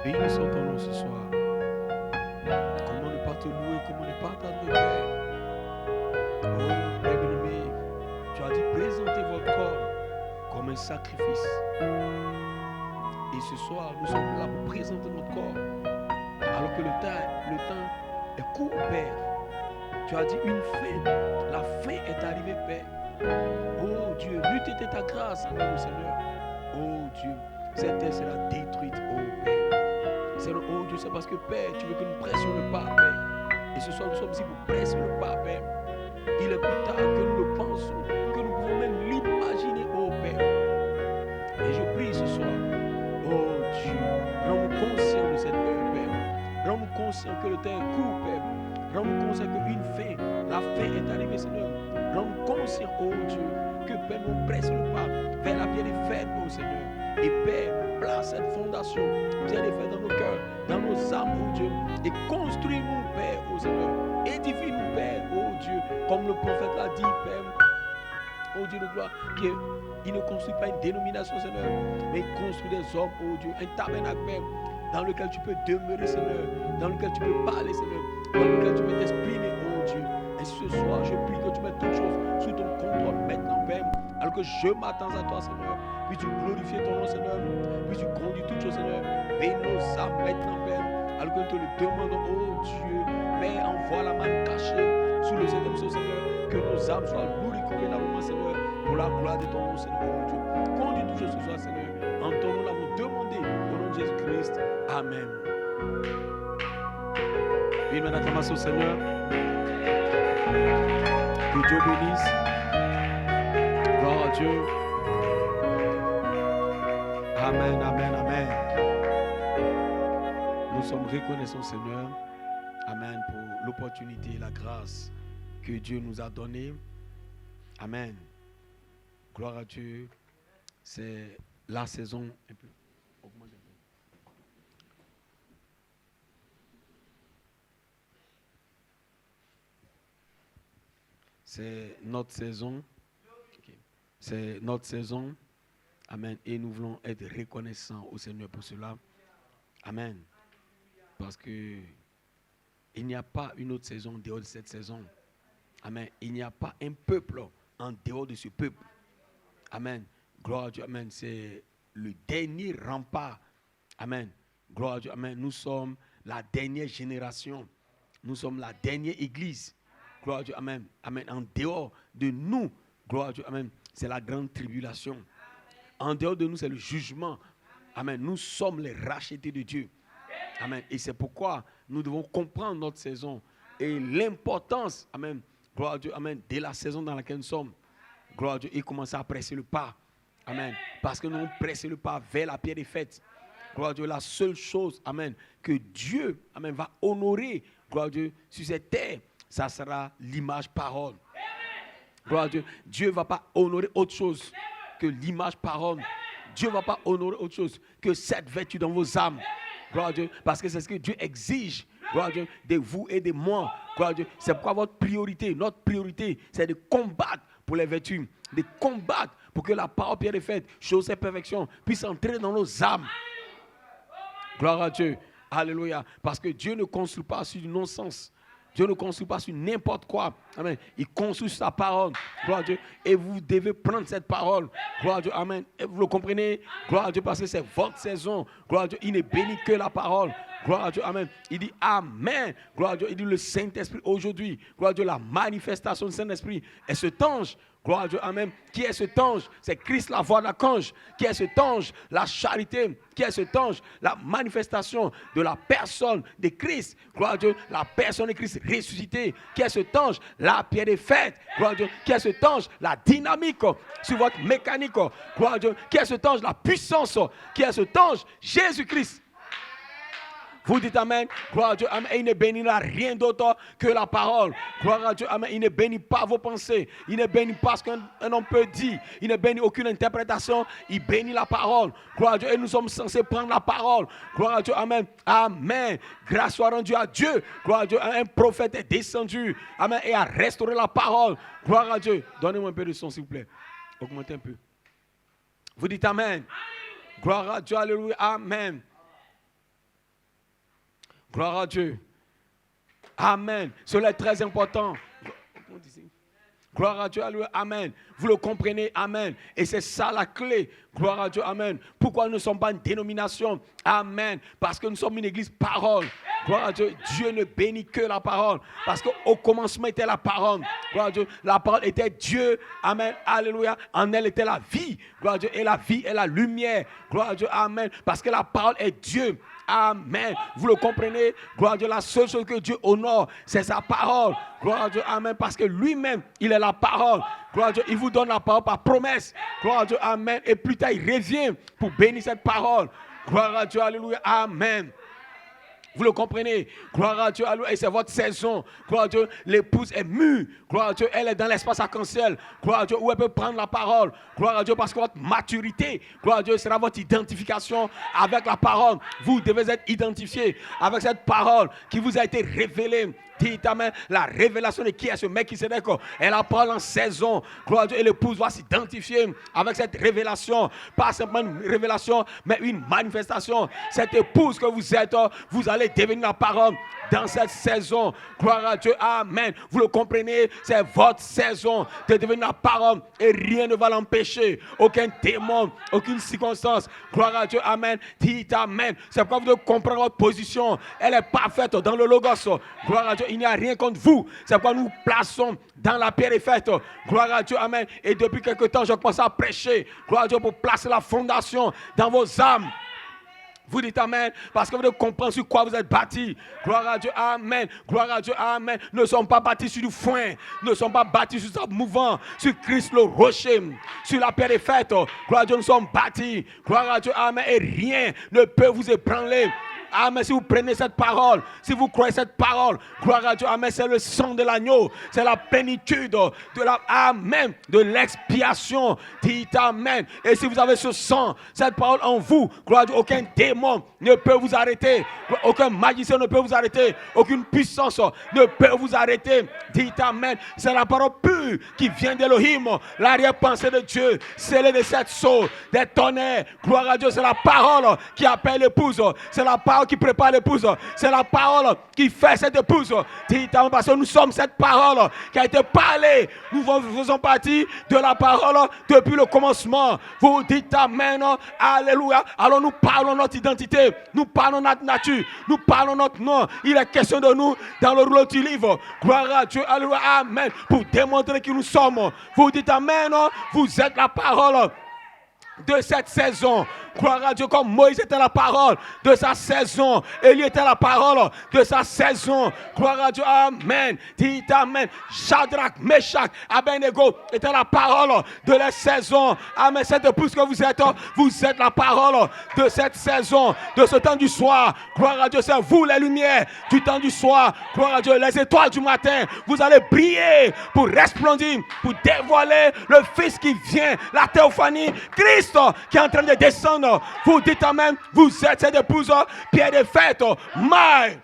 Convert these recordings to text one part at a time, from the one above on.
Bénissons ton nom ce soir. Comment ne pas te louer, comment ne pas t'adorer, Père. Oh, Père bien-aimé, tu as dit présentez votre corps comme un sacrifice. Et ce soir, nous sommes là pour présenter notre corps. Alors que le temps est court, Père. Tu as dit une fin. La fin est arrivée, Père. Oh Dieu, lutte était ta grâce envers nous, Seigneur. Oh Dieu, cette terre sera détruite, oh Père. Seigneur, oh Dieu, c'est parce que Père, tu veux que nous pressions le pas, Père. Et ce soir, nous sommes ici pour presser le pas, Père. Il est plus tard que nous le pensons, que nous pouvons même l'imaginer, oh Père. Et je prie ce soir, oh Dieu, rends-nous conscients de cette heure, Père. Rends-nous conscients que le temps est court, Père. Rends-nous conscients qu'une fin, la fin est arrivée, Seigneur. Rends-nous conscients, oh Dieu, que Père, nous presse le pas vers la pierre des fêtes, oh Seigneur. Et Père, place cette fondation, pierre des fêtes dans nos cœurs, dans nos âmes, oh Dieu. Et construis-nous, Père, oh Seigneur. Édifie-nous, Père, oh Dieu, comme le prophète l'a dit, Père. Oh Dieu de gloire, qu'il ne construit pas une dénomination, Seigneur, mais il construit des hommes, oh Dieu, un tabernacle, Père, dans lequel tu peux demeurer, Seigneur, dans lequel tu peux parler, Seigneur, dans lequel tu peux t'exprimer, oh Dieu. Et ce soir, je prie que tu mettes toutes choses sous ton contrôle maintenant, Père, alors que je m'attends à toi, Seigneur. Puis tu glorifies ton nom, Seigneur, puis tu conduis toutes choses, Seigneur. Bénis nos âmes maintenant, Père, alors que nous te le demandons, oh Dieu, Père, envoie la main cachée sous le septième ciel, Seigneur, que nos âmes soient lourdes convenablement, Seigneur, pour la gloire de ton nom, Seigneur, oh Dieu. Conduis toutes choses ce soir, Seigneur. En ton nom, nous l'avons demandé, au nom de Jésus-Christ. Amen. Une main d'acclamation, Seigneur. Que Dieu bénisse. Gloire à Dieu. Amen, amen, amen. Nous sommes reconnaissants, Seigneur. Amen, pour l'opportunité et la grâce que Dieu nous a donnée. Amen. Gloire à Dieu. C'est la saison. Un peu. Augmente un peu. C'est notre saison. Okay. C'est notre saison. Amen. Et nous voulons être reconnaissants au Seigneur pour cela. Amen. Parce que il n'y a pas une autre saison en dehors de cette saison. Amen. Il n'y a pas un peuple en dehors de ce peuple. Amen. Gloire à Dieu. Amen. C'est le dernier rempart. Amen. Gloire à Dieu. Amen. Nous sommes la dernière génération. Nous sommes la dernière église. Gloire à Dieu. Amen. Amen. En dehors de nous, gloire à Dieu. Amen. C'est la grande tribulation. En dehors de nous, c'est le jugement. Amen. Nous sommes les rachetés de Dieu. Amen. Et c'est pourquoi nous devons comprendre notre saison et l'importance, amen, gloire à Dieu, amen, de la saison dans laquelle nous sommes. Gloire à Dieu, et commencer à presser le pas. Amen. Parce que nous devons presser le pas vers la pierre des fêtes. Gloire à Dieu, la seule chose, amen, que Dieu, amen, va honorer, gloire à Dieu, sur cette terre, ça sera l'image parole. Gloire à Dieu. Dieu ne va pas honorer autre chose que l'image parole. Dieu ne va pas honorer autre chose que cette vertu dans vos âmes. Gloire à Dieu. Parce que c'est ce que Dieu exige. Gloire à Dieu. De vous et de moi. Gloire à Dieu. C'est pourquoi votre priorité, notre priorité, c'est de combattre pour les vertus. De combattre pour que la parole pierre des fêtes, chose et perfection, puisse entrer dans nos âmes. Gloire à Dieu. Alléluia. Parce que Dieu ne construit pas sur du non-sens. Dieu ne construit pas sur n'importe quoi. Amen. Il construit sa parole. Gloire à Dieu. Et vous devez prendre cette parole. Gloire à Dieu. Amen. Et vous le comprenez? Gloire à Dieu parce que c'est votre saison. Gloire à Dieu. Il ne bénit que la parole. Gloire à Dieu. Amen. Il dit Amen. Gloire à Dieu. Il dit le Saint-Esprit aujourd'hui. Gloire à Dieu. La manifestation du Saint-Esprit. Et cet ange. Gloire à Dieu, amen. Qui est cet ange? C'est Christ, la voix de l'archange. Qui est cet ange? La charité. Qui est cet ange? La manifestation de la personne de Christ. Gloire à Dieu, la personne de Christ ressuscité. Qui est cet ange? La pierre des fêtes. Gloire à Dieu. Qui est cet ange? La dynamique sur votre mécanique. Gloire à Dieu. Qui est cet ange? La puissance. Qui est cet ange? Jésus-Christ. Vous dites Amen. Gloire à Dieu. Amen. Et il ne bénira rien d'autre que la parole. Gloire à Dieu. Amen. Il ne bénit pas vos pensées. Il ne bénit pas ce qu'un homme peut dire. Il ne bénit aucune interprétation. Il bénit la parole. Gloire à Dieu. Et nous sommes censés prendre la parole. Gloire à Dieu. Amen. Amen. Grâce soit rendue à Dieu. Gloire à Dieu. Un prophète est descendu. Amen. Et a restauré la parole. Gloire à Dieu. Donnez-moi un peu de son, s'il vous plaît. Augmentez un peu. Vous dites Amen. Gloire à Dieu. Alléluia. Amen. Gloire à Dieu. Amen. Cela est très important. Gloire à Dieu, alléluia, amen. Vous le comprenez, amen. Et c'est ça la clé. Gloire à Dieu, amen. Pourquoi nous ne sommes pas une dénomination? Amen. Parce que nous sommes une église parole. Gloire à Dieu. Dieu ne bénit que la parole. Parce qu'au commencement était la parole. Gloire à Dieu. La parole était Dieu. Amen. Alléluia. En elle était la vie. Gloire à Dieu. Et la vie est la lumière. Gloire à Dieu. Amen. Parce que la parole est Dieu. Amen. Vous le comprenez? Gloire à Dieu. La seule chose que Dieu honore, c'est sa parole. Gloire à Dieu. Amen. Parce que lui-même, il est la parole. Gloire à Dieu. Il vous donne la parole par promesse. Gloire à Dieu. Amen. Et plus tard, il revient pour bénir cette parole. Gloire à Dieu. Alléluia. Amen. Vous le comprenez? Gloire à Dieu, alléluia. Et c'est votre saison. Gloire à Dieu, l'épouse est mûre. Gloire à Dieu, elle est dans l'espace arc-en-ciel. Gloire à Dieu, où elle peut prendre la parole. Gloire à Dieu, parce que votre maturité, gloire à Dieu, sera votre identification avec la parole. Vous devez être identifié avec cette parole qui vous a été révélée. Dites amen. La révélation de qui est ce mec qui s'est dit elle la parole en saison. Gloire à Dieu, et l'épouse va s'identifier avec cette révélation. Pas simplement une révélation, mais une manifestation. Cette épouse que vous êtes, vous allez devenir la parole dans cette saison. Gloire à Dieu, amen. Vous le comprenez, c'est votre saison de devenir la parole et rien ne va l'empêcher. Aucun démon, aucune circonstance. Gloire à Dieu, amen. Dites amen. C'est pourquoi vous devez comprendre votre position. Elle est parfaite dans le Logos. Gloire à Dieu, il n'y a rien contre vous. C'est pourquoi nous plaçons dans la pierre est faite. Gloire à Dieu, amen. Et depuis quelque temps, je commence à prêcher. Gloire à Dieu pour placer la fondation dans vos âmes. Vous dites amen, parce que vous devez comprendre sur quoi vous êtes bâtis. Gloire à Dieu, amen. Gloire à Dieu, amen. Nous ne sommes pas bâtis sur du foin. Nous ne sommes pas bâtis sur ça mouvant, sur Christ le rocher, sur la pierre est faite. Gloire à Dieu, nous sommes bâtis. Gloire à Dieu, amen. Et rien ne peut vous ébranler. Amen. Si vous prenez cette parole, si vous croyez cette parole, gloire à Dieu, amen, c'est le sang de l'agneau, c'est la plénitude de la, amen, de l'expiation. Dites amen. Et si vous avez ce sang, cette parole en vous, gloire à Dieu, aucun démon ne peut vous arrêter, aucun magicien ne peut vous arrêter, aucune puissance ne peut vous arrêter. Dites amen. C'est la parole pure qui vient d'Elohim, l'arrière-pensée de Dieu, scellée de cette sceaux, des tonnerres. Gloire à Dieu, c'est la parole qui appelle l'épouse, c'est la parole qui prépare l'épouse, c'est la parole qui fait cette épouse. Dites amen, parce que nous sommes cette parole qui a été parlée. Nous faisons partie de la parole depuis le commencement. Vous dites amen, alléluia. Alors nous parlons notre identité, nous parlons notre nature, nous parlons notre nom. Il est question de nous dans le rouleau du livre. Gloire à Dieu, alléluia, amen. Pour démontrer qui nous sommes. Vous dites amen, vous êtes la parole de cette saison. Gloire à Dieu, comme Moïse était la parole de sa saison, Élie était la parole de sa saison. Gloire à Dieu, amen. Dites amen. Shadrach, Meshach, Abednego était la parole de la saison. Amen. Cette épouse que vous êtes la parole de cette saison, de ce temps du soir. Gloire à Dieu, c'est vous les lumières du temps du soir. Gloire à Dieu, les étoiles du matin. Vous allez briller pour resplendir, pour dévoiler le Fils qui vient, la théophanie, Christ qui est en train de descendre. Vous dites amen, vous êtes cette épouse, pierre de fête, my.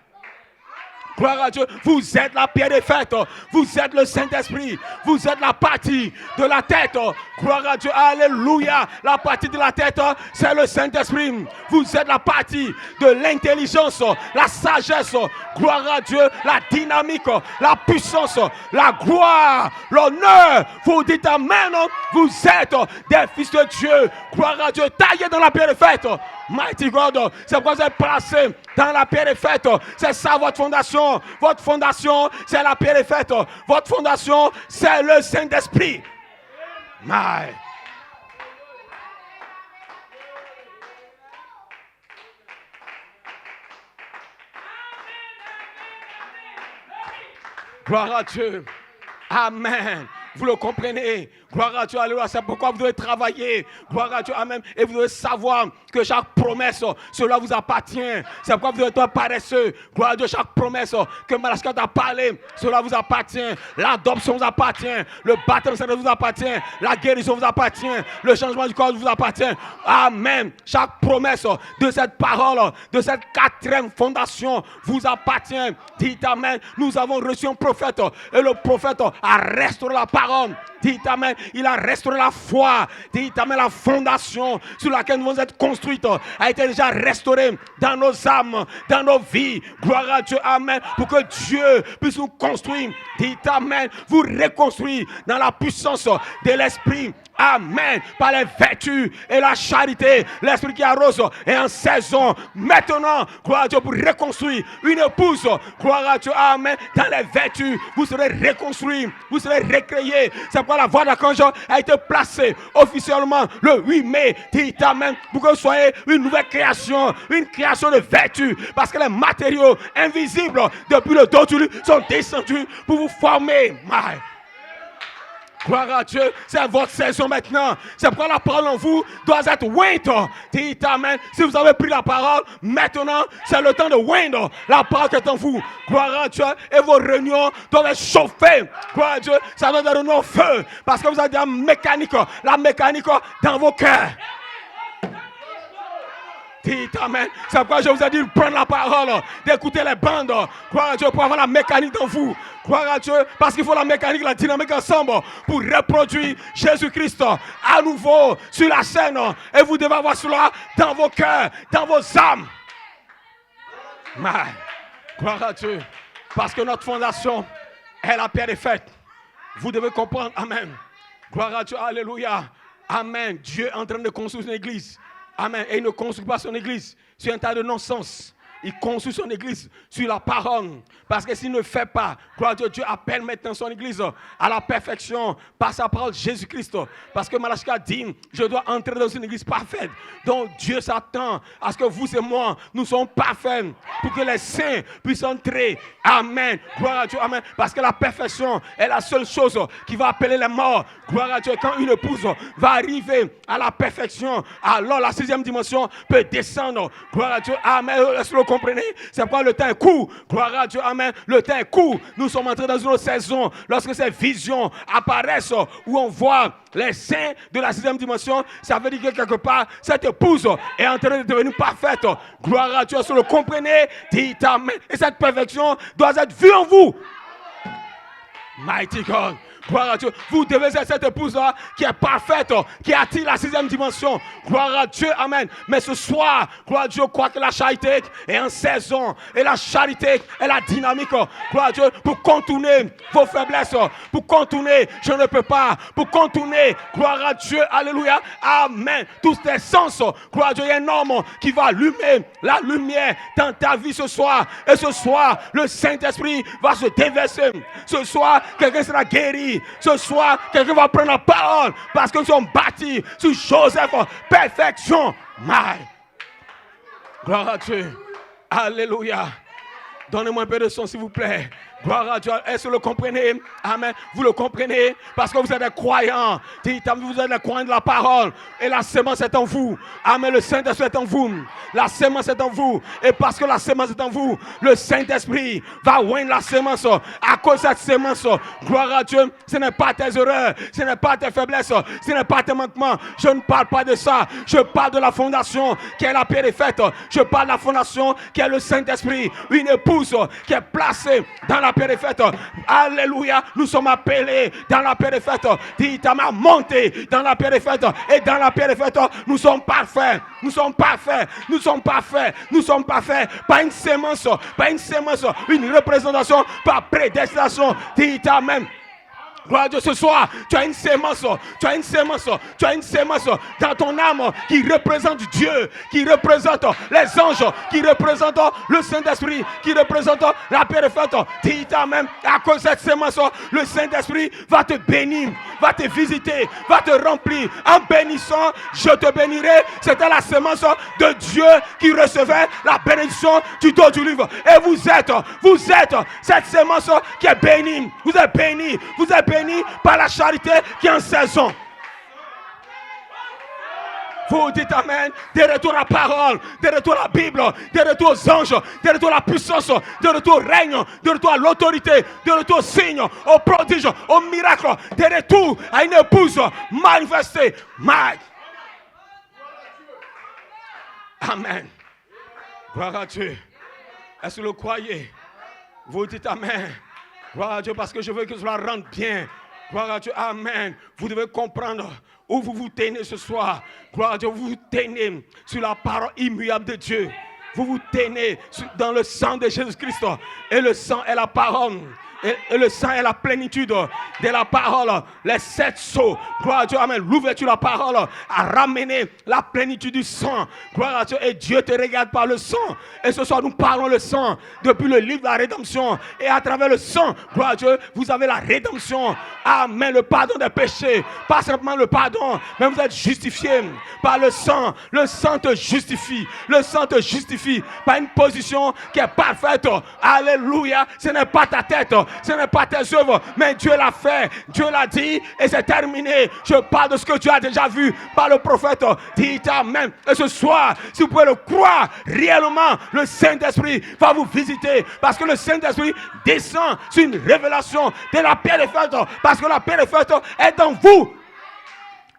Gloire à Dieu, vous êtes la pierre de fête, vous êtes le Saint-Esprit, vous êtes la partie de la tête. Gloire à Dieu, alléluia. La partie de la tête, c'est le Saint-Esprit. Vous êtes la partie de l'intelligence, la sagesse. Gloire à Dieu, la dynamique, la puissance, la gloire, l'honneur. Vous dites amen, vous êtes des fils de Dieu. Gloire à Dieu, taillés dans la pierre de fête. Mighty God, c'est pourquoi vous êtes placé dans la pierre de fête. C'est ça votre fondation. Votre fondation, c'est la pierre de fête. Votre fondation, c'est le Saint-Esprit. My. Gloire à Dieu. Amen. Vous le comprenez. Gloire à Dieu, alléluia. C'est pourquoi vous devez travailler. Gloire à Dieu, amen. Et vous devez savoir que chaque promesse, cela vous appartient. C'est pourquoi vous devez être paresseux. Gloire à Dieu, chaque promesse que Malaskat a parlé, cela vous appartient. L'adoption vous appartient. Le baptême vous appartient. La guérison vous appartient. Le changement du corps vous appartient. Amen. Chaque promesse de cette parole, de cette quatrième fondation vous appartient. Dites amen. Nous avons reçu un prophète et le prophète a restauré la parole Dit Amen. Il a restauré la foi. Dit Amen. La fondation sur laquelle nous allons être construites a été déjà restaurée dans nos âmes, dans nos vies. Gloire à Dieu. Amen. Pour que Dieu puisse nous construire. Dit Amen. Vous reconstruire dans la puissance de l'Esprit. Amen. Par les vertus et la charité. L'Esprit qui arrose est en saison. Maintenant, gloire à Dieu pour reconstruire une épouse. Gloire à Dieu. Amen. Dans les vertus, vous serez reconstruits. Vous serez recréés. C'est pourquoi la voix d'archange a été placée officiellement le 8 mai. Dit Amen. Pour que vous soyez une nouvelle création. Une création de vertus. Parce que les matériaux invisibles depuis le dos du lit sont descendus pour vous former. Gloire à Dieu, c'est votre saison maintenant. C'est pourquoi la parole en vous doit être ointe. Dites Amen. Si vous avez pris la parole, maintenant, c'est le temps de oindre la parole qui est en vous. Gloire à Dieu. Et vos réunions doivent être chauffées. Gloire à Dieu, ça doit être réunions au feu. Parce que vous avez la mécanique dans vos cœurs. Dites Amen. C'est pourquoi je vous ai dit de prendre la parole, d'écouter les bandes. Gloire à Dieu pour avoir la mécanique dans vous. Gloire à Dieu parce qu'il faut la mécanique, la dynamique ensemble pour reproduire Jésus-Christ à nouveau sur la scène. Et vous devez avoir cela dans vos cœurs, dans vos âmes. Gloire à Dieu. Parce que notre fondation est la pierre des fêtes. Vous devez comprendre. Amen. Gloire à Dieu. Alléluia. Amen. Dieu est en train de construire une église. Amen. Et il ne construit pas son église sur un tas de non-sens. Il construit son église sur la parole. Parce que s'il ne fait pas, gloire à Dieu, Dieu appelle maintenant son église à la perfection par sa parole Jésus-Christ. Parce que Malachie a dit, je dois entrer dans une église parfaite. Donc Dieu s'attend à ce que vous et moi, nous soyons parfaits pour que les saints puissent entrer. Amen. Gloire à Dieu. Amen. Parce que la perfection est la seule chose qui va appeler les morts. Gloire à Dieu. Quand une épouse va arriver à la perfection, alors la 6e dimension peut descendre. Gloire à Dieu. Amen. Est-ce que vous comprenez? C'est pourquoi le temps est court. Gloire à Dieu. Amen. Le temps est court. Nous sommes entrés dans une autre saison. Lorsque ces visions apparaissent où on voit les saints de la 6e dimension, ça veut dire que quelque part, cette épouse est en train de devenir parfaite. Gloire à Dieu. Si vous le comprenez, dites Amen. Et cette perfection doit être vue en vous. Mighty God. Gloire à Dieu. Vous devez être cette épouse-là qui est parfaite, qui attire la 6e dimension. Gloire à Dieu. Amen. Mais ce soir, gloire à Dieu, crois que la charité est en saison. Et la charité est la dynamique. Gloire à Dieu. Pour contourner vos faiblesses. Pour contourner, je ne peux pas. Pour contourner, gloire à Dieu. Alléluia. Amen. Tous tes sens. Gloire à Dieu. Il y a un homme qui va allumer la lumière dans ta vie ce soir. Et ce soir, le Saint-Esprit va se déverser. Ce soir, quelqu'un sera guéri. Ce soir, quelqu'un va prendre la parole parce que nous sommes bâtis sur Joseph, perfection. Gloire à Dieu. Alléluia. Donnez-moi un peu de son, s'il vous plaît. Gloire à Dieu. Est-ce que vous le comprenez? Amen. Vous le comprenez? Parce que vous êtes des croyants. Vous êtes des croyants de la parole. Et la sémence est en vous. Amen. Le Saint-Esprit est en vous. La sémence est en vous. Et parce que la sémence est en vous, le Saint-Esprit va oindre la sémence. À cause de cette sémence, gloire à Dieu, ce n'est pas tes erreurs, ce n'est pas tes faiblesses, ce n'est pas tes manquements. Je ne parle pas de ça. Je parle de la fondation qui est la pierre des fêtes. Je parle de la fondation qui est le Saint-Esprit. Une épouse qui est placée dans la paix des fêtes. Alléluia. Nous sommes appelés dans la paix des fêtes. Dites à ma montée dans la paix des fêtes. Et dans la paix des fêtes, nous sommes parfaits. Nous sommes parfaits. Nous sommes parfaits. Nous sommes parfaits. Pas une sémence. Pas une sémence. Une représentation par prédestination. Dites Amen. Gloire à Dieu, ce soir, tu as une sémence, dans ton âme qui représente Dieu, qui représente les anges, qui représente le Saint-Esprit, qui représente la paix de fête. Dis Amen. À cause de cette sémence, le Saint-Esprit va te bénir, va te visiter, va te remplir. En bénissant, je te bénirai. C'était la sémence de Dieu qui recevait la bénédiction du dos du livre. Et vous êtes cette sémence qui est bénie. Vous êtes bénis, par la charité qui est en saison. Vous dites Amen. De retour à la parole, de retour à la Bible, de retour aux anges, de retour à la puissance, de retour au règne, de retour à l'autorité, de retour au signe, au prodige, au miracle, de retour à une épouse manifestée. Amen. Gloire à Dieu. Est-ce que vous le croyez? Vous dites Amen. Gloire à Dieu parce que je veux que cela rentre bien Gloire à Dieu. Amen. Vous devez comprendre où vous vous tenez ce soir. Gloire à Dieu. Vous vous tenez sur la parole immuable de Dieu. Vous vous tenez dans le sang de Jésus-Christ. Et le sang est la parole. Et le sang est la plénitude de la parole. Les 7 sceaux. Gloire à Dieu. Amen. L'ouverture de la parole a ramené la plénitude du sang. Gloire à Dieu. Et Dieu te regarde par le sang. Et ce soir, nous parlons le sang depuis le livre de la rédemption. Et à travers le sang, gloire à Dieu, vous avez la rédemption. Amen. Le pardon des péchés. Pas simplement le pardon, mais vous êtes justifié par le sang. Le sang te justifie. Le sang te justifie par une position qui est parfaite. Alléluia. Ce n'est pas ta tête. Ce n'est pas tes œuvres, mais Dieu l'a fait, Dieu l'a dit et c'est terminé. Je parle de ce que tu as déjà vu par le prophète. Dites amen. Et ce soir, si vous pouvez le croire, réellement, le Saint-Esprit va vous visiter parce que le Saint-Esprit descend sur une révélation de la pierre des fêtes parce que la pierre des fêtes est dans vous.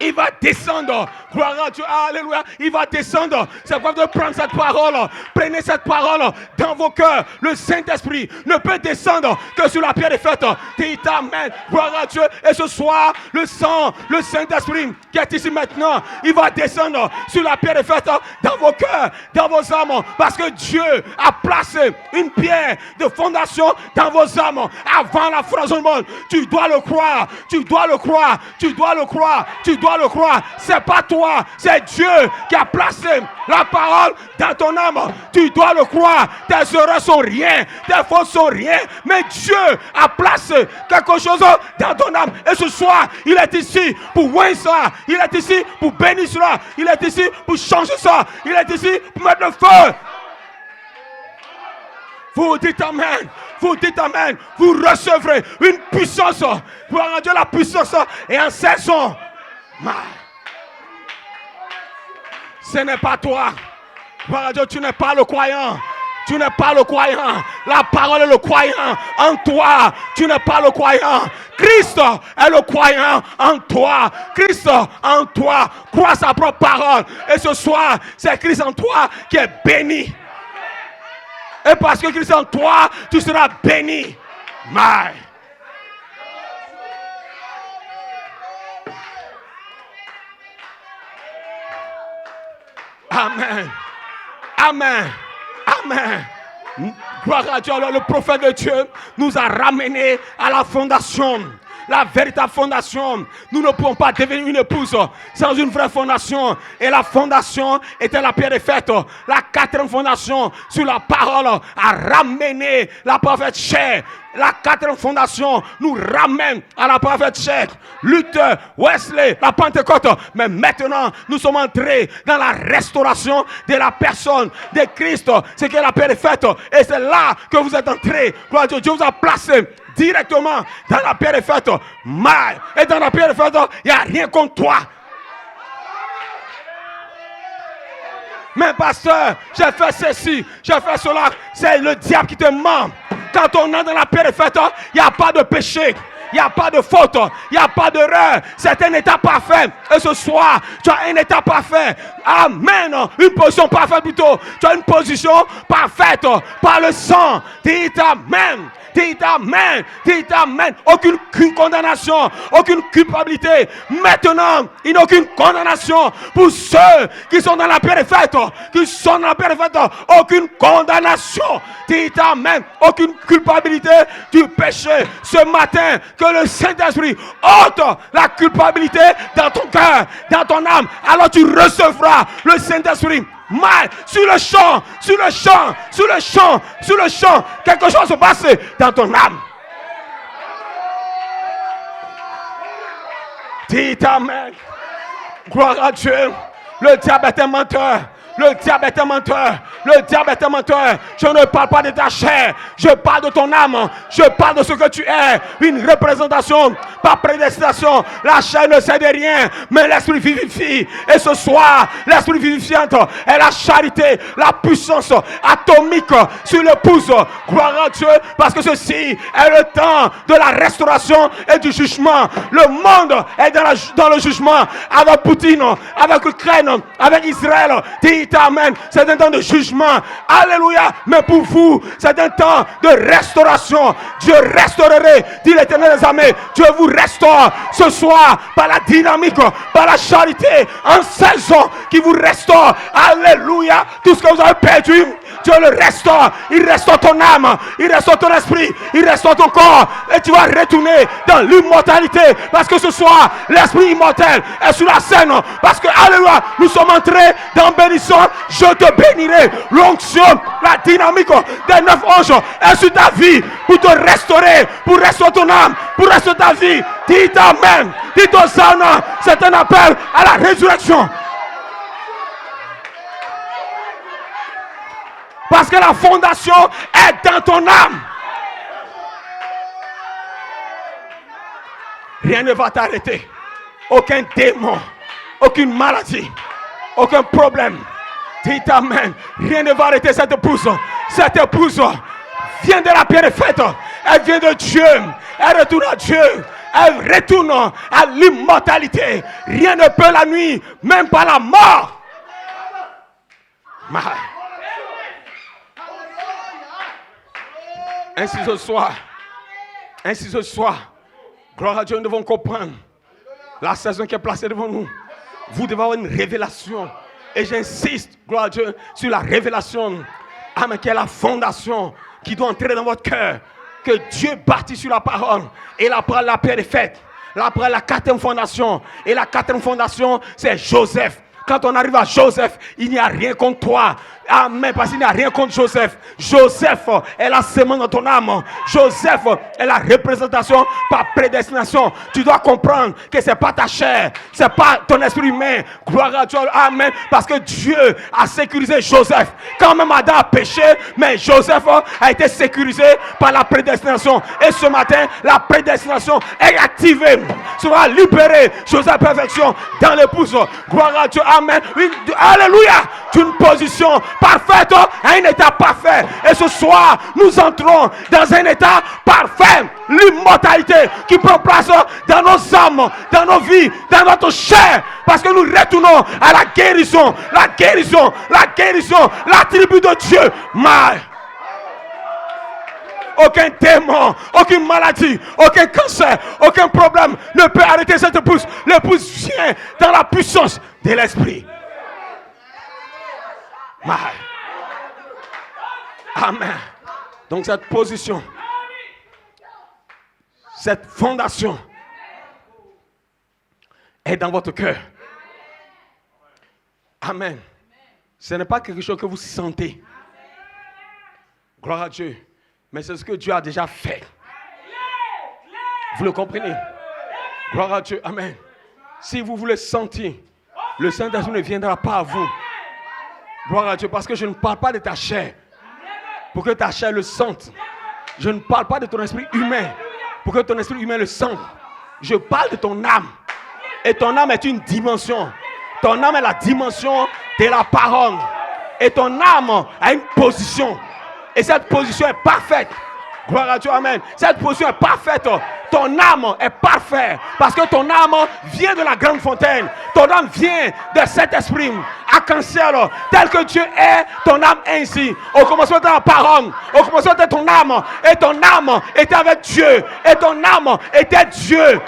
Il va descendre. Gloire à Dieu. Alléluia. Il va descendre. C'est quoi de prendre cette parole. Prenez cette parole dans vos cœurs. Le Saint-Esprit ne peut descendre que sur la pierre des fêtes. Dites amen. Gloire à Dieu. Et ce soir, le sang, le Saint-Esprit qui est ici maintenant, il va descendre sur la pierre des fêtes dans vos cœurs, dans vos âmes. Parce que Dieu a placé une pierre de fondation dans vos âmes. Avant la fondation du monde. Tu dois le croire. Tu dois le croire. Tu dois le croire. Tu dois le croire, c'est pas toi, c'est Dieu qui a placé la parole dans ton âme. Tu dois le croire. Tes erreurs sont rien, tes fautes sont rien, mais Dieu a placé quelque chose dans ton âme. Et ce soir, il est ici pour voir ça, il est ici pour bénir cela, il est ici pour changer ça, il est ici pour mettre le feu. Vous dites amen. Vous dites amen. Vous recevrez une puissance. Gloire à Dieu, la puissance est en saison. Ce n'est pas toi. Gloire à Dieu, tu n'es pas le croyant. Tu n'es pas le croyant. La parole est le croyant en toi. Tu n'es pas le croyant. Christ est le croyant en toi. Christ en toi. Crois sa propre parole. Et ce soir, c'est Christ en toi qui est béni. Et parce que Christ en toi, tu seras béni. Amen. Amen. Amen. Gloire à Dieu. Alors le prophète de Dieu nous a ramenés à la fondation. La véritable fondation. Nous ne pouvons pas devenir une épouse sans une vraie fondation. Et la fondation était la pierre des fêtes. La 4e fondation sur la parole a ramené la parfaite chair. La 4e fondation nous ramène à la parfaite chair. Luther, Wesley, la Pentecôte. Mais maintenant, nous sommes entrés dans la restauration de la personne de Christ. C'est que la pierre est faite. Et c'est là que vous êtes entrés. Gloire à Dieu. Dieu vous a placé directement dans la pierre est faite. Et dans la pierre est faite, il n'y a rien contre toi. Mais pasteur, j'ai fait ceci, j'ai fait cela. C'est le diable qui te ment. Quand on est dans la pierre est faite, il n'y a pas de péché. Il n'y a pas de faute, il n'y a pas d'erreur. C'est un état parfait. Et ce soir, tu as un état parfait. Amen. Une position parfaite plutôt. Tu as une position parfaite par le sang. Dites amen. Dites amen. Dites amen. Aucune condamnation, aucune culpabilité. Maintenant, il n'y a aucune condamnation pour ceux qui sont dans la pierre faite. Qui sont dans la pierre faite. Aucune condamnation. Dites amen. Aucune culpabilité du péché. Ce matin, que le Saint-Esprit ôte la culpabilité dans ton cœur, dans ton âme. Alors tu recevras le Saint-Esprit. Mal, sur le champ, sur le champ, sur le champ, sur le champ, quelque chose se passe dans ton âme. Dites amen. Gloire à Dieu. Le diable est un menteur. Le diable est un menteur. Le diable est un menteur. Je ne parle pas de ta chair. Je parle de ton âme. Je parle de ce que tu es. Une représentation par prédestination. La chair ne sait de rien. Mais l'esprit vivifie. Et ce soir, l'esprit vivifiant est la charité. La puissance atomique sur l'épouse. Gloire à Dieu. Parce que ceci est le temps de la restauration et du jugement. Le monde est dans le jugement. Avec Poutine. Avec l'Ukraine. Avec Israël. Dites Dites Amen. C'est un temps de jugement. Alléluia. Mais pour vous, c'est un temps de restauration. Dieu restaurerait, dit l'Éternel des armées. Dieu vous restaure ce soir par la dynamique, par la charité, en saison qui vous restaure. Alléluia. Tout ce que vous avez perdu, Dieu le restaure. Il restaure ton âme, il restaure ton esprit, il restaure ton corps. Et tu vas retourner dans l'immortalité. Parce que ce soir, l'esprit immortel est sur la scène. Parce que, alléluia, nous sommes entrés dans bénédiction. Je te bénirai. L'onction, la dynamique des 9 anges est sur ta vie pour te restaurer, pour restaurer ton âme, pour restaurer ta vie. Dites Amen. Dites Hosanna. C'est un appel à la résurrection. Parce que la fondation est dans ton âme. Rien ne va t'arrêter. Aucun démon, aucune maladie, aucun problème. Dites Amen. Rien ne va arrêter cette épouse. Cette épouse vient de la pierre faite. Elle vient de Dieu. Elle retourne à Dieu. Elle retourne à l'immortalité. Rien ne peut la nuire, même pas la mort. Ainsi ce soir, gloire à Dieu, nous devons comprendre la saison qui est placée devant nous. Vous devez avoir une révélation. Et j'insiste, gloire à Dieu, sur la révélation. Amen, qui est la fondation qui doit entrer dans votre cœur. Que Dieu bâtit sur la parole. Et la pierre est faite. La 4e fondation. Et la 4e fondation, c'est Joseph. Quand on arrive à Joseph, il n'y a rien contre toi. Amen. Parce qu'il n'y a rien contre Joseph. Joseph est la semence dans ton âme. Joseph est la représentation par prédestination. Tu dois comprendre que ce n'est pas ta chair. Ce n'est pas ton esprit humain. Gloire à Dieu. Amen. Parce que Dieu a sécurisé Joseph. Quand même Adam a péché, mais Joseph a été sécurisé par la prédestination. Et ce matin, la prédestination est activée. Sera libéré. Joseph perfection dans l'épouse. Gloire à Dieu. Amen. Alléluia. D'une position parfaite à un état parfait. Et ce soir, nous entrons dans un état parfait. L'immortalité qui prend place dans nos âmes, dans nos vies, dans notre chair. Parce que nous retournons à la guérison. La guérison, la guérison, l'attribut de Dieu. Aucun démon, aucune maladie, aucun cancer, aucun problème ne peut arrêter cette épouse. L'épouse vient dans la puissance de l'esprit. Amen. Donc cette position, cette fondation est dans votre cœur. Amen. Ce n'est pas quelque chose que vous sentez. Gloire à Dieu. Mais c'est ce que Dieu a déjà fait. Vous le comprenez? Gloire à Dieu. Amen. Si vous voulez sentir, le Saint-Esprit ne viendra pas à vous. Gloire à Dieu. Parce que je ne parle pas de ta chair pour que ta chair le sente. Je ne parle pas de ton esprit humain pour que ton esprit humain le sente. Je parle de ton âme. Et ton âme est une dimension. Ton âme est la dimension de la parole. Et ton âme a une position. Et cette position est parfaite. Gloire à Dieu, amen. Cette position est parfaite. Ton âme est parfaite. Parce que ton âme vient de la grande fontaine. Ton âme vient de cet esprit arc-en-ciel. Tel que Dieu est, ton âme est ainsi. Au commencement était la parole. Au commencement était ton âme. Et ton âme était avec Dieu. Et ton âme était Dieu.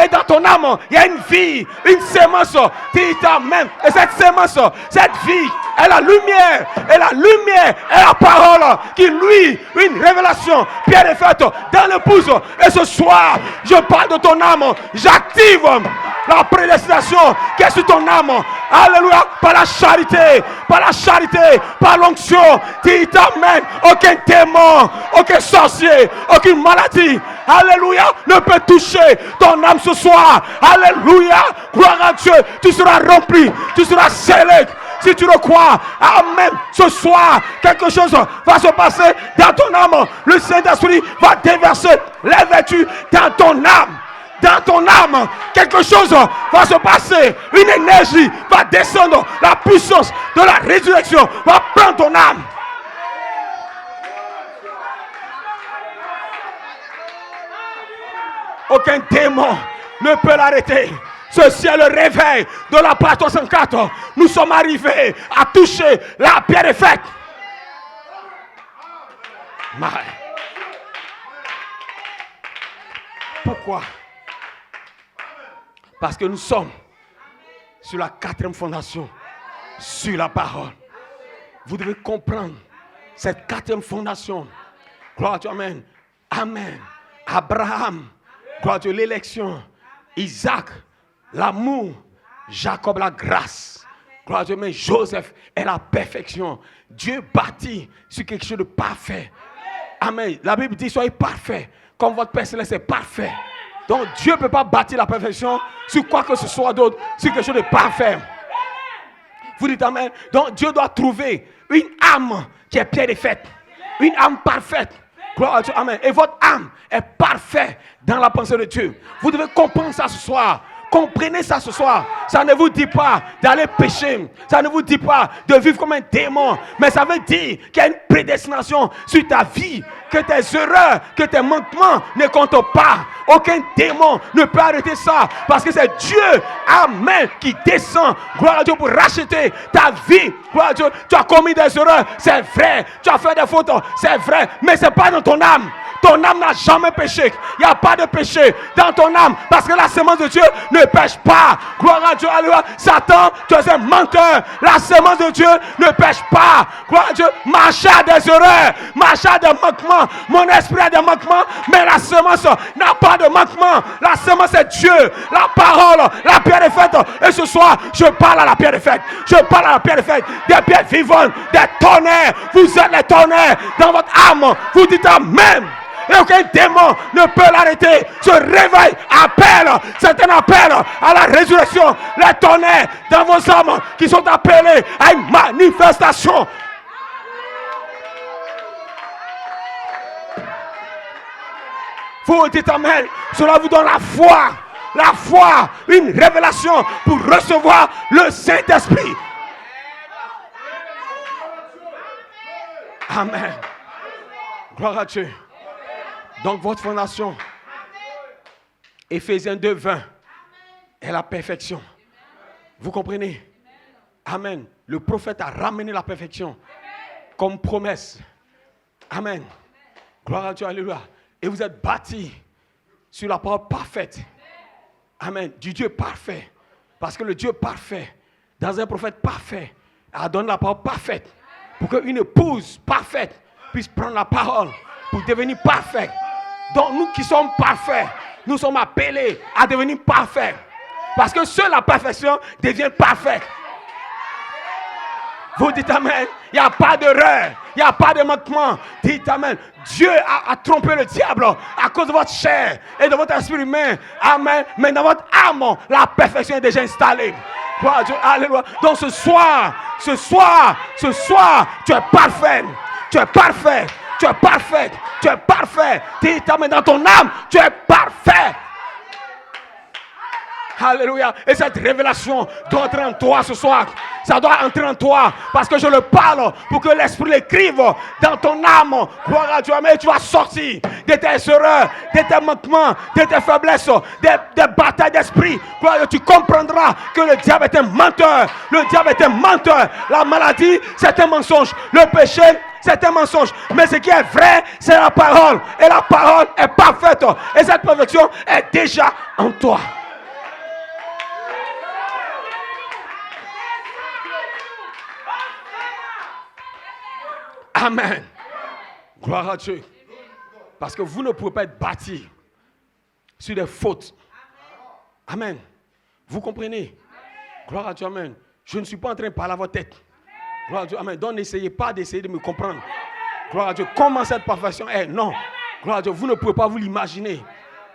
Et dans ton âme, il y a une vie, une sémence. Dis Amen. Et cette sémence, cette vie, est la lumière. Et la lumière est la parole qui lui, une révélation. Pierre est faite dans l'épouse. Et ce soir, je parle de ton âme. J'active la prédestination qui est sur ton âme. Alléluia. Par la charité, par l'onction. Dis Amen. Aucun démon, aucun sorcier, aucune maladie. Alléluia. Ne peut toucher ton âme ce soir. Alléluia. Gloire à Dieu. Tu seras rempli. Tu seras scellé. Si tu le crois, amen. Ce soir, quelque chose va se passer dans ton âme. Le Saint-Esprit va déverser les vertus dans ton âme. Dans ton âme, quelque chose va se passer. Une énergie va descendre. La puissance de la résurrection va prendre ton âme. Aucun démon ne peut l'arrêter. Ceci est le réveil de la page 64. Nous sommes arrivés à toucher la pierre est faite. Pourquoi? Parce que nous sommes sur la 4e fondation, sur la parole. Vous devez comprendre cette 4e fondation. Gloire à Dieu, amen. Amen. Abraham, gloire à Dieu, l'élection. Isaac, l'amour. Jacob, la grâce. Gloire à Dieu, mais Joseph est la perfection. Dieu bâtit sur quelque chose de parfait. Amen. La Bible dit, soyez parfaits, comme votre Père Céleste est parfait. Donc Dieu ne peut pas bâtir la perfection sur quoi que ce soit d'autre, sur quelque chose de parfait. Vous dites amen. Donc Dieu doit trouver une âme qui est pierre et faite. Une âme parfaite. Gloire à Dieu. Amen. Et votre âme est parfaite dans la pensée de Dieu. Vous devez comprendre ça ce soir. Comprenez ça ce soir. Ça ne vous dit pas d'aller pécher. Ça ne vous dit pas de vivre comme un démon. Mais ça veut dire qu'il y a une prédestination sur ta vie. Que tes erreurs, que tes manquements ne comptent pas. Aucun démon ne peut arrêter ça. Parce que c'est Dieu, amen, qui descend. Gloire à Dieu pour racheter ta vie. Gloire à Dieu. Tu as commis des erreurs, c'est vrai. Tu as fait des fautes, c'est vrai. Mais ce n'est pas dans ton âme. Ton âme n'a jamais péché. Il n'y a pas de péché dans ton âme. Parce que la semence de Dieu ne pêche pas. Gloire à Dieu. Alléluia. Satan, tu es un menteur. La semence de Dieu ne pêche pas. Gloire à Dieu. Marche à des erreurs. Marche à des manquements. Mon esprit a des manquements. Mais la semence n'a pas de manquement. La semence est Dieu. La parole, la pierre est faite. Et ce soir, je parle à la pierre est faite. Je parle à la pierre est faite. Des pierres vivantes. Des tonnerres. Vous êtes les tonnerres dans votre âme. Vous dites amen. Et aucun démon ne peut l'arrêter. Ce réveil appelle, c'est un appel à la résurrection. Les tonnerres dans vos âmes qui sont appelés à une manifestation. Vous dites amen. Cela vous donne la foi, une révélation pour recevoir le Saint-Esprit. Amen. Gloire à Dieu. Donc votre fondation, Éphésiens 2:20, est la perfection. Vous comprenez? Amen. Le prophète a ramené la perfection comme promesse. Amen. Gloire à Dieu, alléluia. Et vous êtes bâtis sur la parole parfaite. Amen. Du Dieu parfait. Parce que le Dieu parfait, dans un prophète parfait, a donné la parole parfaite. Pour qu'une épouse parfaite puisse prendre la parole pour devenir parfaite. Donc nous qui sommes parfaits, nous sommes appelés à devenir parfaits. Parce que seule la perfection devient parfaite. Vous dites amen. Il n'y a pas d'erreur. Il n'y a pas de manquement. Dites amen. Dieu a trompé le diable à cause de votre chair et de votre esprit humain. Amen. Mais dans votre âme, la perfection est déjà installée. Gloire à Dieu. Alléluia. Donc ce soir, tu es parfait. Tu es parfait. Tu es parfait. Tu es parfait. Dites amen. Dans ton âme, tu es parfait. Alléluia. Et cette révélation doit entrer en toi ce soir. Ça doit entrer en toi. Parce que je le parle pour que l'Esprit l'écrive dans ton âme. Gloire à Dieu. Mais tu vas sortir de tes erreurs, de tes manquements, de tes faiblesses, des batailles d'esprit. Gloire à Dieu. Tu comprendras que le diable est un menteur. Le diable est un menteur. La maladie, c'est un mensonge. Le péché, c'est un mensonge. Mais ce qui est vrai, c'est la parole. Et la parole est parfaite. Et cette perfection est déjà en toi. Amen. Gloire à Dieu. Parce que vous ne pouvez pas être bâti sur des fautes. Amen. Vous comprenez? Gloire à Dieu. Amen. Je ne suis pas en train de parler à votre tête. Gloire à Dieu. Amen. Donc n'essayez pas d'essayer de me comprendre. Gloire à Dieu. Comment cette perfection est? Non. Gloire à Dieu. Vous ne pouvez pas vous l'imaginer.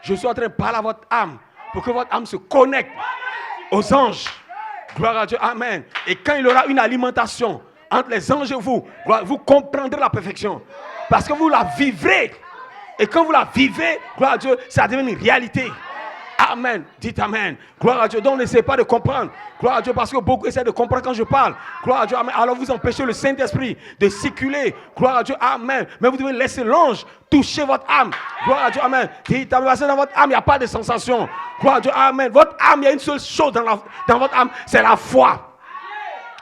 Je suis en train de parler à votre âme pour que votre âme se connecte aux anges. Gloire à Dieu. Amen. Et quand il y aura une alimentation entre les anges et vous comprendrez la perfection. Parce que vous la vivrez. Et quand vous la vivez, gloire à Dieu, ça devient une réalité. Amen. Dites Amen. Gloire à Dieu. Donc n'essayez pas de comprendre. Gloire à Dieu parce que beaucoup essaient de comprendre quand je parle. Gloire à Dieu. Amen. Alors vous empêchez le Saint-Esprit de circuler. Gloire à Dieu. Amen. Mais vous devez laisser l'ange toucher votre âme. Gloire à Dieu. Amen. Dites Amen. Parce que dans votre âme, il n'y a pas de sensation. Gloire à Dieu. Amen. Votre âme, il y a une seule chose dans votre âme, c'est la foi.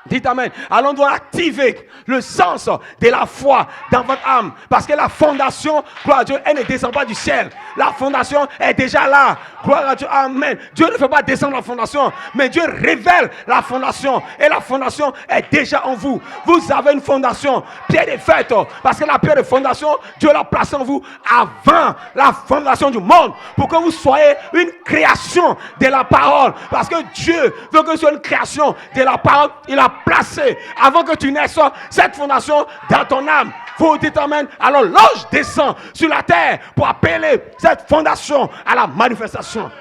Dites Amen. Alors on doit activer le sens de la foi dans votre âme. Parce que la fondation, gloire à Dieu, elle ne descend pas du ciel. La fondation est déjà là. Gloire à Dieu. Amen. Dieu ne fait pas descendre la fondation, mais Dieu révèle la fondation. Et la fondation est déjà en vous. Vous avez une fondation. Pierre est faite. Parce que la pierre de fondation, Dieu l'a placée en vous avant la fondation du monde. Pour que vous soyez une création de la parole. Parce que Dieu veut que vous soyez une création de la parole. Il a placé avant que tu naisses cette fondation dans ton âme. Vous dites Amen. Alors l'ange descend sur la terre pour appeler cette fondation à la manifestation.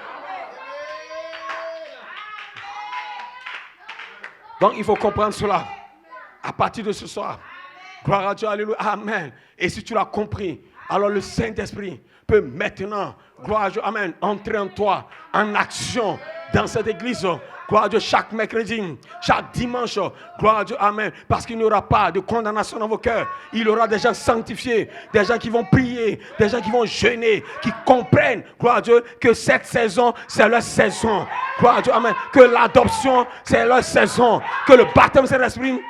Donc il faut comprendre cela à partir de ce soir. Gloire à Dieu, alléluia, amen. Et si tu l'as compris, alors le Saint-Esprit peut maintenant, gloire à Dieu, amen, entrer en toi en action dans cette église. Gloire à Dieu, chaque mercredi, chaque dimanche, gloire à Dieu, amen. Parce qu'il n'y aura pas de condamnation dans vos cœurs. Il y aura des gens sanctifiés, des gens qui vont prier, des gens qui vont jeûner, qui comprennent, gloire à Dieu, que cette saison, c'est leur saison. Gloire à Dieu, amen. Que l'adoption, c'est leur saison. Que le baptême, c'est l'esprit,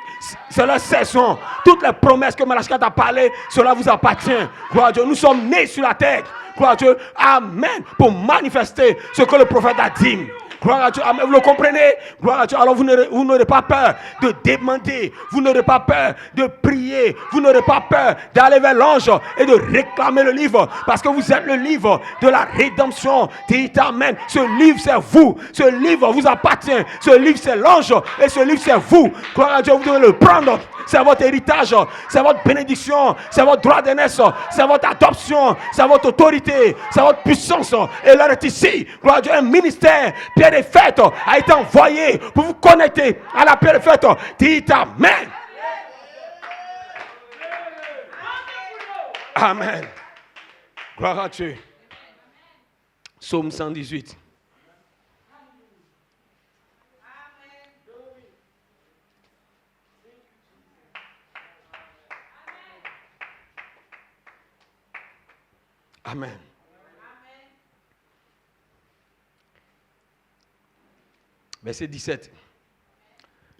c'est leur saison. Toutes les promesses que Malachia t'a parlé, cela vous appartient. Gloire à Dieu, nous sommes nés sur la terre. Gloire à Dieu, amen. Pour manifester ce que le prophète a dit. Gloire à Dieu, amen. Vous le comprenez? Gloire à Dieu. Alors vous n'aurez pas peur de demander. Vous n'aurez pas peur de prier. Vous n'aurez pas peur d'aller vers l'ange et de réclamer le livre. Parce que vous êtes le livre de la rédemption. Dites amen. Ce livre c'est vous. Ce livre vous appartient. Ce livre c'est l'ange. Et ce livre c'est vous. Gloire à Dieu, vous devez le prendre. C'est votre héritage, c'est votre bénédiction, c'est votre droit d'aînesse, c'est votre adoption, c'est votre autorité, c'est votre puissance. Et là, est ici, gloire à Dieu, un ministère, Pierre des Fêtes, a été envoyé pour vous connecter à la Pierre des Fêtes. Dites amen. Amen. Gloire à Dieu. Psaume 118. Amen. Verset 17.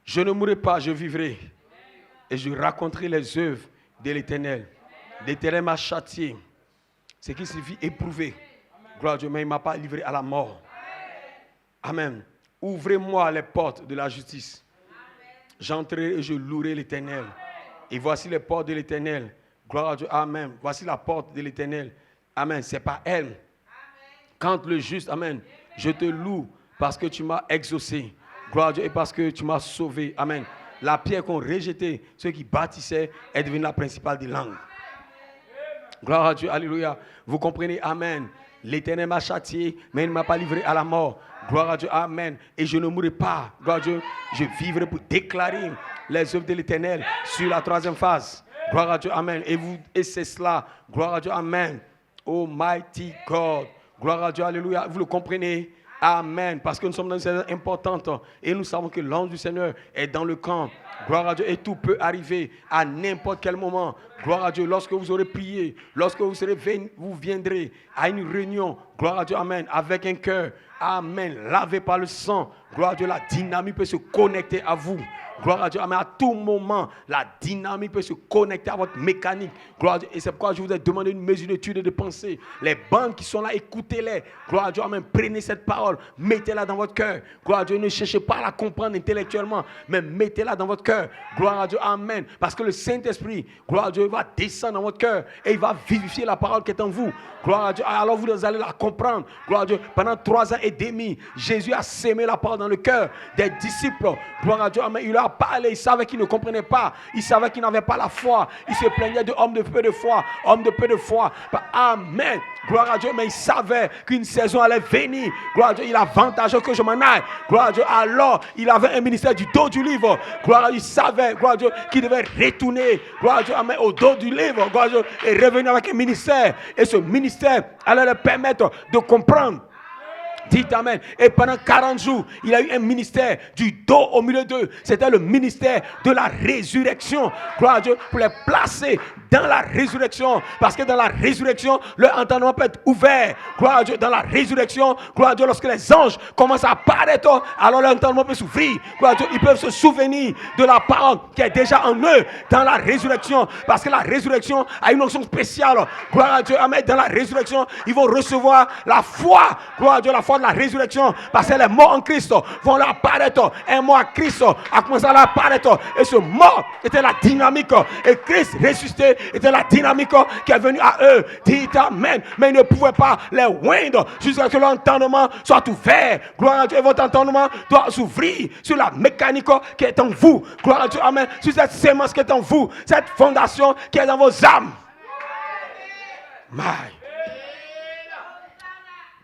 Je ne mourrai pas, je vivrai. Et je raconterai les œuvres de l'Éternel. L'Éternel m'a châtié. Ce qui signifie éprouvé. Gloire à Dieu, mais il ne m'a pas livré à la mort. Amen. Ouvrez-moi les portes de la justice. J'entrerai et je louerai l'Éternel. Et voici les portes de l'Éternel. Gloire à Dieu. Amen. Voici la porte de l'Éternel. Amen. C'est pas elle. Amen. Quand le juste, amen, je te loue parce que tu m'as exaucé. Gloire à Dieu et parce que tu m'as sauvé. Amen. La pierre qu'ont rejetée, ceux qui bâtissaient, est devenue la principale des langues. Gloire à Dieu. Alléluia. Vous comprenez? Amen. L'Éternel m'a châtié, mais il ne m'a pas livré à la mort. Gloire à Dieu. Amen. Et je ne mourrai pas. Gloire à Dieu. Je vivrai pour déclarer les œuvres de l'Éternel sur la troisième phase. Gloire à Dieu. Amen. Et c'est cela. Gloire à Dieu. Amen. Almighty God. Gloire à Dieu, alléluia. Vous le comprenez? Amen. Parce que nous sommes dans une saison importante et nous savons que l'ange du Seigneur est dans le camp. Gloire à Dieu. Et tout peut arriver à n'importe quel moment. Gloire à Dieu. Lorsque vous aurez prié, lorsque vous viendrez à une réunion. Gloire à Dieu. Amen. Avec un cœur. Amen. Lavé par le sang. Gloire à Dieu. La dynamique peut se connecter à vous. Gloire à Dieu. Amen. À tout moment, la dynamique peut se connecter à votre mécanique. Gloire à Dieu. Et c'est pourquoi je vous ai demandé une mesure d'étude et de pensée. Les bandes qui sont là, écoutez-les. Gloire à Dieu. Amen. Prenez cette parole. Mettez-la dans votre cœur. Gloire à Dieu. Ne cherchez pas à la comprendre intellectuellement, mais mettez-la dans votre cœur. Gloire à Dieu. Amen. Parce que le Saint-Esprit, gloire à Dieu, va descendre dans votre cœur et il va vivifier la parole qui est en vous. Gloire à Dieu. Alors vous allez la comprendre. Gloire à Dieu. Pendant 3 ans et demi, Jésus a sémé la parole dans le cœur des disciples. Gloire à Dieu. Amen. Il leur a parlé. Il savait qu'ils ne comprenaient pas. Il savait qu'ils n'avaient pas la foi. Il se plaignait de hommes de peu de foi. Hommes de peu de foi. Amen. Gloire à Dieu. Mais il savait qu'une saison allait venir. Gloire à Dieu. Il est avantageux que je m'en aille. Gloire à Dieu. Alors, il avait un ministère du dos du livre. Gloire à Dieu. Il savait, gloire à Dieu, qu'il devait retourner. Gloire à Dieu. Amen. Au dos du livre. Gloire à Dieu. Et revenir avec un ministère. Et ce ministère allait leur permettre de comprendre Dites Amen. Et pendant 40 jours, il a eu un ministère du dos au milieu d'eux. C'était le ministère de la résurrection. Gloire à Dieu, pour les placer dans la résurrection. Parce que dans la résurrection, leur entendement peut être ouvert. Gloire à Dieu, dans la résurrection, gloire à Dieu, lorsque les anges commencent à apparaître, alors leur entendement peut s'ouvrir. Gloire à Dieu, ils peuvent se souvenir de la parole qui est déjà en eux dans la résurrection. Parce que la résurrection a une onction spéciale. Gloire à Dieu, amen. Dans la résurrection, ils vont recevoir la foi. Gloire à Dieu, la foi de la résurrection. Parce que les morts en Christ vont leur apparaître. Un mort à Christ a commencé à leur apparaître. Et ce mort était la dynamique. Et Christ ressuscité était la dynamique qui est venue à eux. Dites Amen. Mais ils ne pouvaient pas les oindre jusqu'à ce que l'entendement soit ouvert. Gloire à Dieu. Et votre entendement doit s'ouvrir sur la mécanique qui est en vous. Gloire à Dieu. Amen. Sur cette sémence qui est en vous. Cette fondation qui est dans vos âmes. My.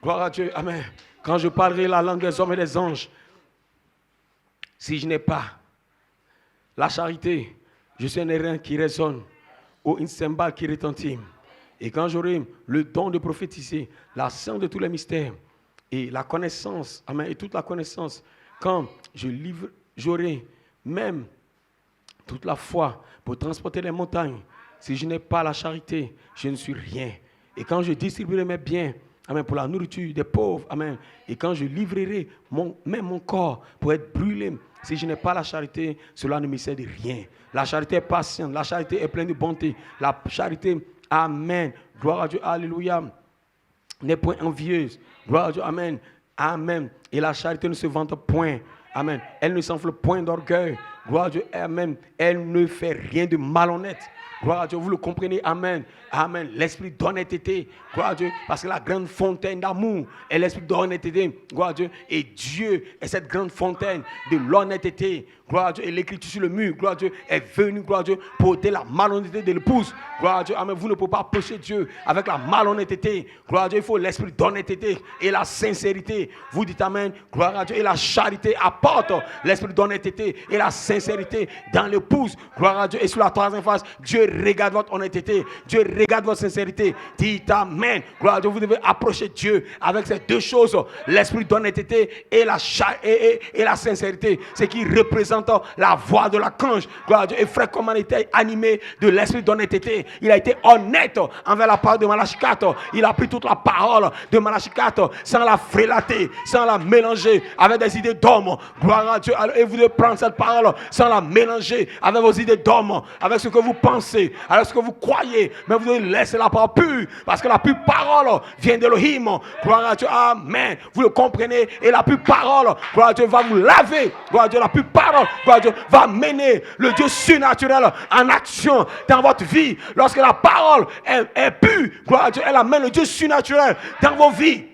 Gloire à Dieu. Amen. Quand je parlerai la langue des hommes et des anges, si je n'ai pas la charité, je suis un airain qui résonne ou une cymbale qui retentit. Et quand j'aurai le don de prophétiser, la science de tous les mystères et la connaissance, amen, et toute la connaissance, quand j'aurai même toute la foi pour transporter les montagnes, si je n'ai pas la charité, je ne suis rien. Et quand je distribuerai mes biens, amen, pour la nourriture des pauvres, amen, et quand je livrerai même mon corps pour être brûlé, si je n'ai pas la charité, cela ne me sert de rien. La charité est patiente, la charité est pleine de bonté. La charité, amen, gloire à Dieu, alléluia, n'est point envieuse. Gloire à Dieu, amen, amen. Et la charité ne se vante point, amen. Elle ne s'enfle point d'orgueil. Gloire à Dieu, amen. Elle ne fait rien de malhonnête. Gloire à Dieu, vous le comprenez, amen. Amen. L'esprit d'honnêteté, gloire à Dieu, parce que la grande fontaine d'amour est l'esprit d'honnêteté, gloire à Dieu. Et Dieu est cette grande fontaine de l'honnêteté, gloire à Dieu. Et l'écriture sur le mur, gloire à Dieu, est venue, gloire à Dieu, pour ôter la malhonnêteté de l'épouse, gloire à Dieu. Amen. Vous ne pouvez pas approcher Dieu avec la malhonnêteté, gloire à Dieu. Il faut l'esprit d'honnêteté et la sincérité. Vous dites amen, gloire à Dieu. Et la charité apporte l'esprit d'honnêteté et la sincérité dans l'épouse, gloire à Dieu. Et sur la troisième phase, Dieu regarde votre honnêteté, Dieu regarde votre sincérité. Dites amen, gloire à Dieu. Vous devez approcher Dieu avec ces deux choses, l'esprit d'honnêteté et la sincérité, ce qui représente la voix de l'archange, gloire à Dieu. Et frère, comment il était animé de l'esprit d'honnêteté, il a été honnête envers la parole de Malachie 4. Il a pris toute la parole de Malachie 4 sans la frélater, sans la mélanger avec des idées d'homme, gloire à Dieu. Et vous devez prendre cette parole sans la mélanger avec vos idées d'homme, avec ce que vous pensez, avec ce que vous croyez, mais vous devez laisser la parole pure, parce que la pure parole vient d'Elohim, gloire à Dieu, amen. Vous le comprenez? Et la pure parole, gloire à Dieu, va vous laver, gloire à Dieu. La pure parole, gloire à Dieu, va mener le Dieu surnaturel en action dans votre vie. Lorsque la parole est pure, gloire à Dieu, elle amène le Dieu surnaturel dans vos vies.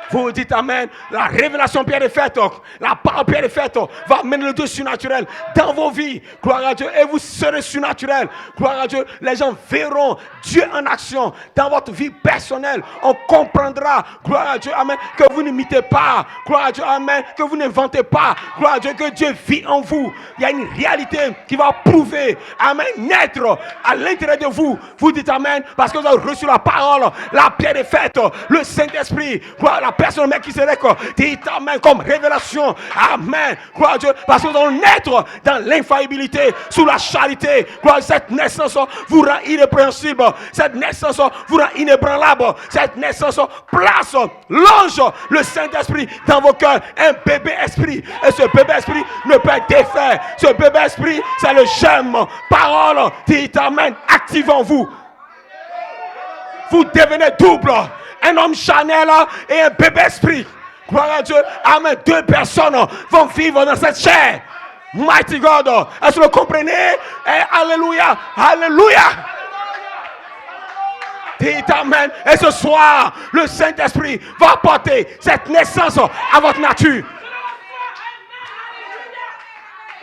Vous dites amen. La révélation Pierre est faite, la parole Pierre est faite, va amener le Dieu surnaturel dans vos vies. Gloire à Dieu. Et vous serez surnaturel. Gloire à Dieu. Les gens verront Dieu en action dans votre vie personnelle. On comprendra, gloire à Dieu, amen, que vous n'imitez pas. Gloire à Dieu, amen, que vous n'inventez pas. Gloire à Dieu, que Dieu vit en vous. Il y a une réalité qui va prouver, amen, naître à l'intérieur de vous. Vous dites amen, parce que vous avez reçu la parole. La pierre est faite. Le Saint-Esprit, gloire à la personne qui se récolte, dit amen comme révélation, amen, gloire à Dieu, parce que vous allez naître dans l'infaillibilité, sous la charité, gloire, cette naissance vous rend irrépréhensible, cette naissance vous rend inébranlable, cette naissance place l'ange, le Saint-Esprit dans vos cœurs, un bébé esprit, et ce bébé esprit ne peut être défait, ce bébé esprit c'est le germe, parole, dit amen, active en vous, vous devenez double. Un homme charnel et un bébé esprit. Gloire à Dieu. Amen. Deux personnes vont vivre dans cette chair. Mighty God. Est-ce que vous comprenez? Et alléluia. Alléluia. Dites amen. Et ce soir, le Saint-Esprit va apporter cette naissance à votre nature.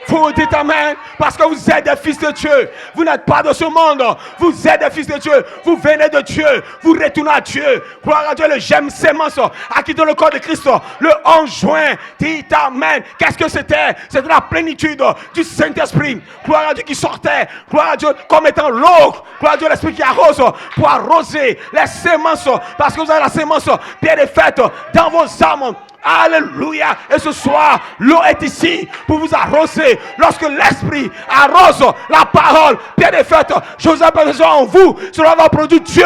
Vous dites Amen, parce que vous êtes des fils de Dieu. Vous n'êtes pas de ce monde. Vous êtes des fils de Dieu. Vous venez de Dieu. Vous retournez à Dieu. Gloire à Dieu, le gemme sémence a quitté le corps de Christ le 11 juin. Dites Amen. Qu'est-ce que c'était? C'était la plénitude du Saint-Esprit. Gloire à Dieu qui sortait. Gloire à Dieu comme étant l'eau. Gloire à Dieu, l'Esprit qui arrose pour arroser les sémences. Parce que vous avez la sémence bien faite dans vos âmes. Alléluia. Et ce soir, l'eau est ici pour vous arroser. Lorsque l'Esprit arrose la parole, bien faite, Joseph a besoin en vous. Cela va produire Dieu.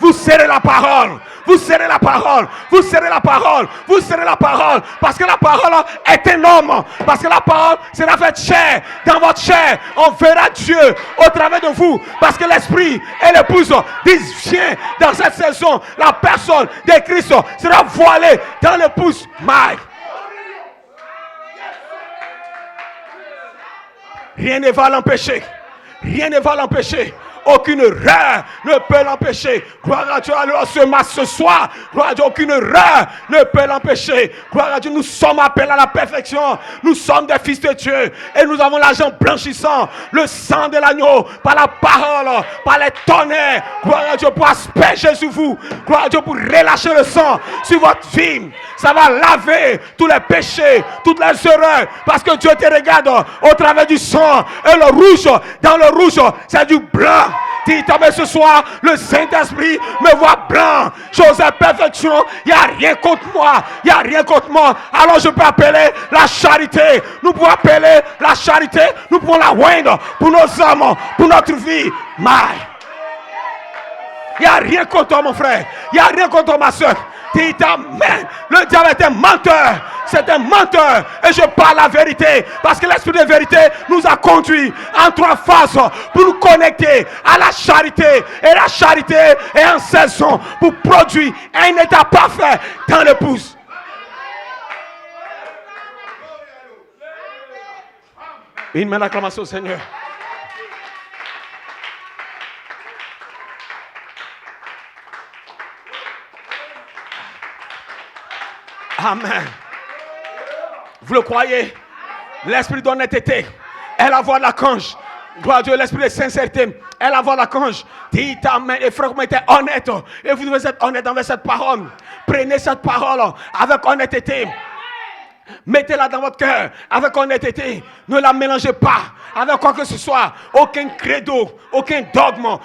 Vous serrez la parole. Vous serrez la parole. Vous serrez la parole. Vous serrez la parole. Parce que la parole est énorme. Parce que la parole sera faite chair. Dans votre chair, on verra Dieu au travers de vous. Parce que l'Esprit et l'épouse disent viens dans cette saison. La personne de Christ sera voilée dans l'épouse. Rien ne va l'empêcher. Rien ne va l'empêcher. Aucune erreur ne peut l'empêcher. Gloire à Dieu, alors ce match ce soir. Gloire à Dieu, aucune erreur ne peut l'empêcher. Gloire à Dieu, nous sommes appelés à la perfection. Nous sommes des fils de Dieu. Et nous avons l'argent blanchissant. Le sang de l'agneau, par la parole, par les tonnerres. Gloire à Dieu, pour asperger sur vous. Gloire à Dieu, pour relâcher le sang sur votre vie. Ça va laver tous les péchés, toutes les erreurs. Parce que Dieu te regarde au travers du sang. Et le rouge, dans le rouge, c'est du blanc. Dis-toi, ce soir, le Saint-Esprit me voit blanc. Joseph, perfection, il n'y a rien contre moi. Il n'y a rien contre moi. Alors je peux appeler la charité. Nous pouvons appeler la charité. Nous pouvons la joindre pour nos âmes, pour notre vie. Il n'y a rien contre toi, mon frère. Il n'y a rien contre toi, ma soeur. Dis Amen. Le diable est un menteur. C'est un menteur. Et je parle la vérité. Parce que l'esprit de vérité nous a conduits en 3 phases pour nous connecter à la charité. Et la charité est en saison pour produire un état parfait dans l'épouse. Une main d'acclamation au Seigneur. Amen. Vous le croyez? L'esprit d'honnêteté est la voix de l'archange. Gloire à Dieu, l'esprit de sincérité est la voix de l'archange. Dites Amen. Et frère, vous êtes honnête. Et vous devez être honnête envers cette parole. Prenez cette parole avec honnêteté. Mettez-la dans votre cœur avec honnêteté. Ne la mélangez pas avec quoi que ce soit. Aucun credo, aucun dogme.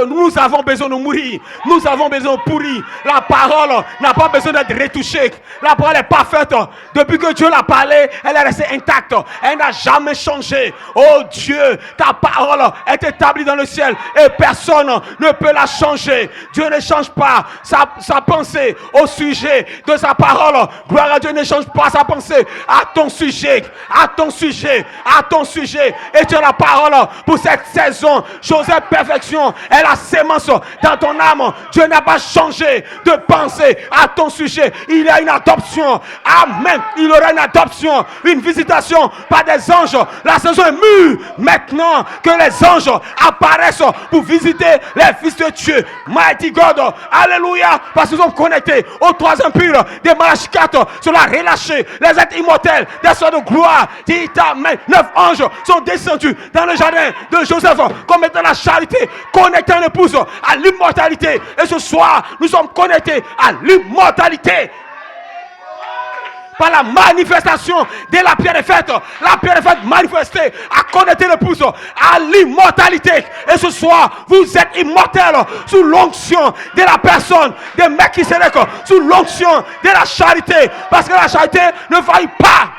Nous avons besoin de mourir. Nous avons besoin de pourrir. La parole n'a pas besoin d'être retouchée. La parole est parfaite. Depuis que Dieu l'a parlé, elle est restée intacte. Elle n'a jamais changé. Oh Dieu, ta parole est établie dans le ciel et personne ne peut la changer. Dieu ne change pas sa pensée au sujet de sa parole. Gloire à Dieu, ne change pas sa pensée à ton sujet, à ton sujet, à ton sujet. Et tu as la parole pour cette saison. Joseph, perfection est la sémence dans ton âme. Dieu n'a pas changé de pensée à ton sujet. Il y a une adoption. Amen. Il y aura une adoption, une visitation par des anges. La saison est mûre. Maintenant que les anges apparaissent pour visiter les fils de Dieu. Mighty God. Alléluia. Parce qu'ils sont connectés au 3e pur des Malachie 4. Cela a relâché les êtres immortels des soins de gloire. Dites Amen. 9 anges sont descendus dans le jardin de Joseph comme étant la charité, connectant l'épouse à l'immortalité. Et ce soir, nous sommes connectés à l'immortalité. Par la manifestation de la pierre est faite. La pierre est faite manifestée à connecter l'épouse à l'immortalité. Et ce soir, vous êtes immortel sous l'onction de la personne de Melchisedec, sous l'onction de la charité. Parce que la charité ne faillit pas.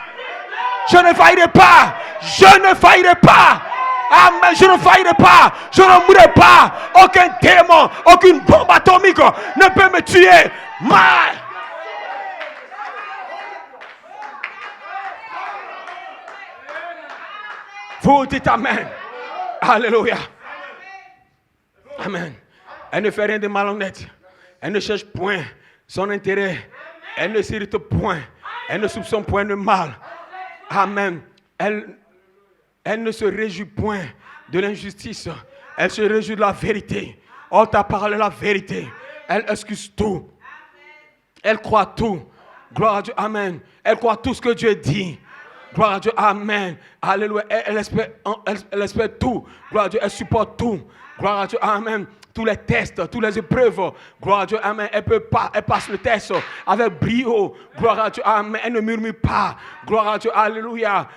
Je ne faillirai pas. Je ne faillirai pas. Amen, je ne faillirai pas. Je ne mourrai pas. Aucun démon, aucune bombe atomique ne peut me tuer. Vous dites Amen. Alléluia. Amen. Elle ne fait rien de malhonnête. Elle ne cherche point son intérêt. Elle ne s'irrite point. Elle ne soupçonne point de mal. Amen. Elle ne se réjouit point de l'injustice. Elle se réjouit de la vérité. Oh, ta parole est la vérité. Elle excuse tout. Elle croit tout. Gloire à Dieu. Amen. Elle croit tout ce que Dieu dit. Gloire à Dieu. Amen. Alléluia. Elle espère tout. Gloire à Dieu. Elle supporte tout. Gloire à Dieu. Amen. Tous les tests, toutes les épreuves. Gloire à Dieu. Amen. Elle passe le test avec brio. Gloire à Dieu. Amen. Elle ne murmure pas. Gloire à Dieu. Alléluia.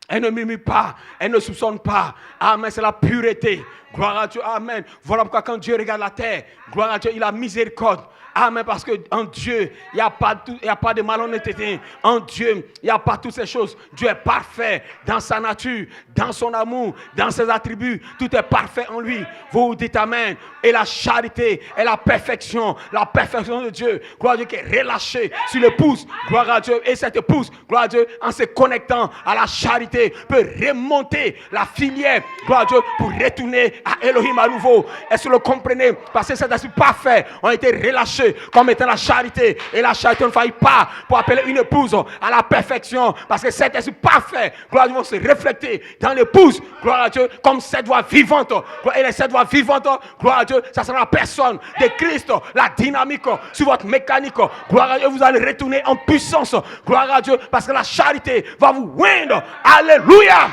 Elle ne murmure pas, elle ne soupçonne pas. Amen, c'est la pureté. Gloire à Dieu, amen. Voilà pourquoi quand Dieu regarde la terre, gloire à Dieu, il a miséricorde. Amen, parce qu'en Dieu, il n'y a pas de malhonnêteté. En Dieu, il n'y a pas toutes ces choses. Dieu est parfait dans sa nature, dans son amour, dans ses attributs. Tout est parfait en lui. Vous dites amen. Et la charité est la perfection de Dieu. Gloire à Dieu qui est relâchée sur l'épouse. Gloire à Dieu. Et cette épouse, gloire à Dieu, en se connectant à la charité, peut remonter la filière. Gloire à Dieu, pour retourner à Elohim à nouveau. Est-ce que vous le comprenez? Parce que cet esprit parfait ont été relâchés comme étant la charité. Et la charité ne faillit pas pour appeler une épouse à la perfection. Parce que cet esprit parfait, gloire à Dieu, vont se refléter dans l'épouse. Gloire à Dieu, comme cette voix vivante. Et cette voix vivante, gloire à Dieu, ça sera la personne de Christ, la dynamique sur votre mécanique. Gloire à Dieu, vous allez retourner en puissance. Gloire à Dieu, parce que la charité va vous oindre. Alléluia.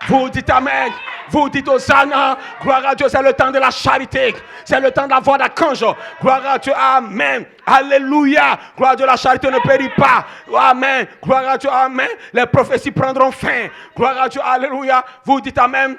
Vous dites amen. Vous dites Hosanna. Gloire à Dieu, c'est le temps de la charité. C'est le temps de la voix d'archange. Gloire à Dieu, amen. Alléluia. Gloire à Dieu, la charité ne périt pas. Amen. Gloire à Dieu, amen. Les prophéties prendront fin. Gloire à Dieu, alléluia. Vous dites amen.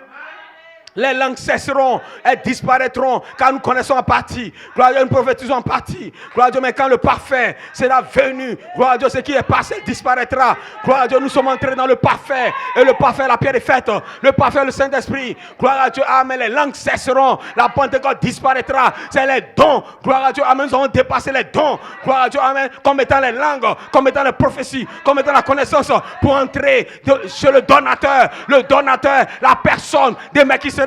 Les langues cesseront, elles disparaîtront, car nous connaissons en partie. Gloire à Dieu, nous prophétisons en partie. Gloire à Dieu, mais quand le parfait sera venu, gloire à Dieu, ce qui est passé disparaîtra. Gloire à Dieu, nous sommes entrés dans le parfait. Et le parfait, la pierre est faite. Le parfait, le Saint-Esprit. Gloire à Dieu, amen. Les langues cesseront, la Pentecôte disparaîtra. C'est les dons. Gloire à Dieu, amen. Nous avons dépassé les dons. Gloire à Dieu, amen. Comme étant les langues, comme étant les prophéties, comme étant la connaissance, pour entrer chez le donateur, la personne des mecs qui se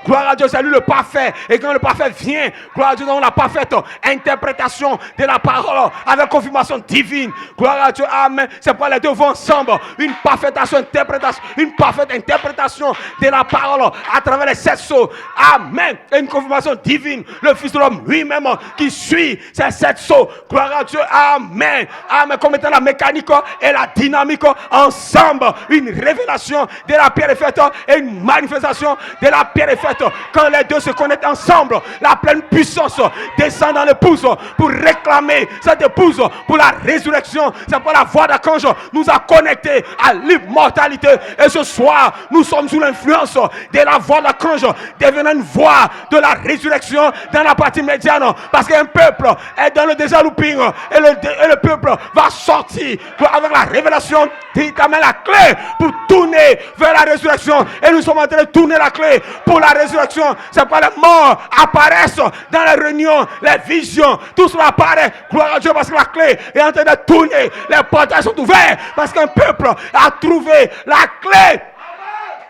gloire à Dieu, c'est lui le parfait. Et quand le parfait vient, gloire à Dieu, nous avons la parfaite interprétation de la parole avec confirmation divine. Gloire à Dieu, amen. C'est pas les deux vont ensemble. Une parfaite interprétation de la parole à travers les 7 sceaux. Amen. Et une confirmation divine. Le Fils de l'homme lui-même qui suit ces 7 sceaux. Gloire à Dieu, amen. Amen. Comme étant la mécanique et la dynamique ensemble. Une révélation de la pierre est faite et une manifestation de la pierre est faite. Quand les deux se connectent ensemble, la pleine puissance descend dans l'épouse pour réclamer cette épouse pour la résurrection. C'est pour la voix d'archange nous a connectés à l'immortalité. Et ce soir, nous sommes sous l'influence de la voix d'archange, devenant une voix de la résurrection dans la partie médiane. Parce qu'un peuple est dans le désert looping et le peuple va sortir avec la révélation qui t'amène la clé pour tourner vers la résurrection. Et nous sommes en train de tourner la clé pour la résurrection. C'est pas les morts apparaissent dans les réunions, les visions, tout cela apparaît. Gloire à Dieu, parce que la clé est en train de tourner. Les portails sont ouverts parce qu'un peuple a trouvé la clé.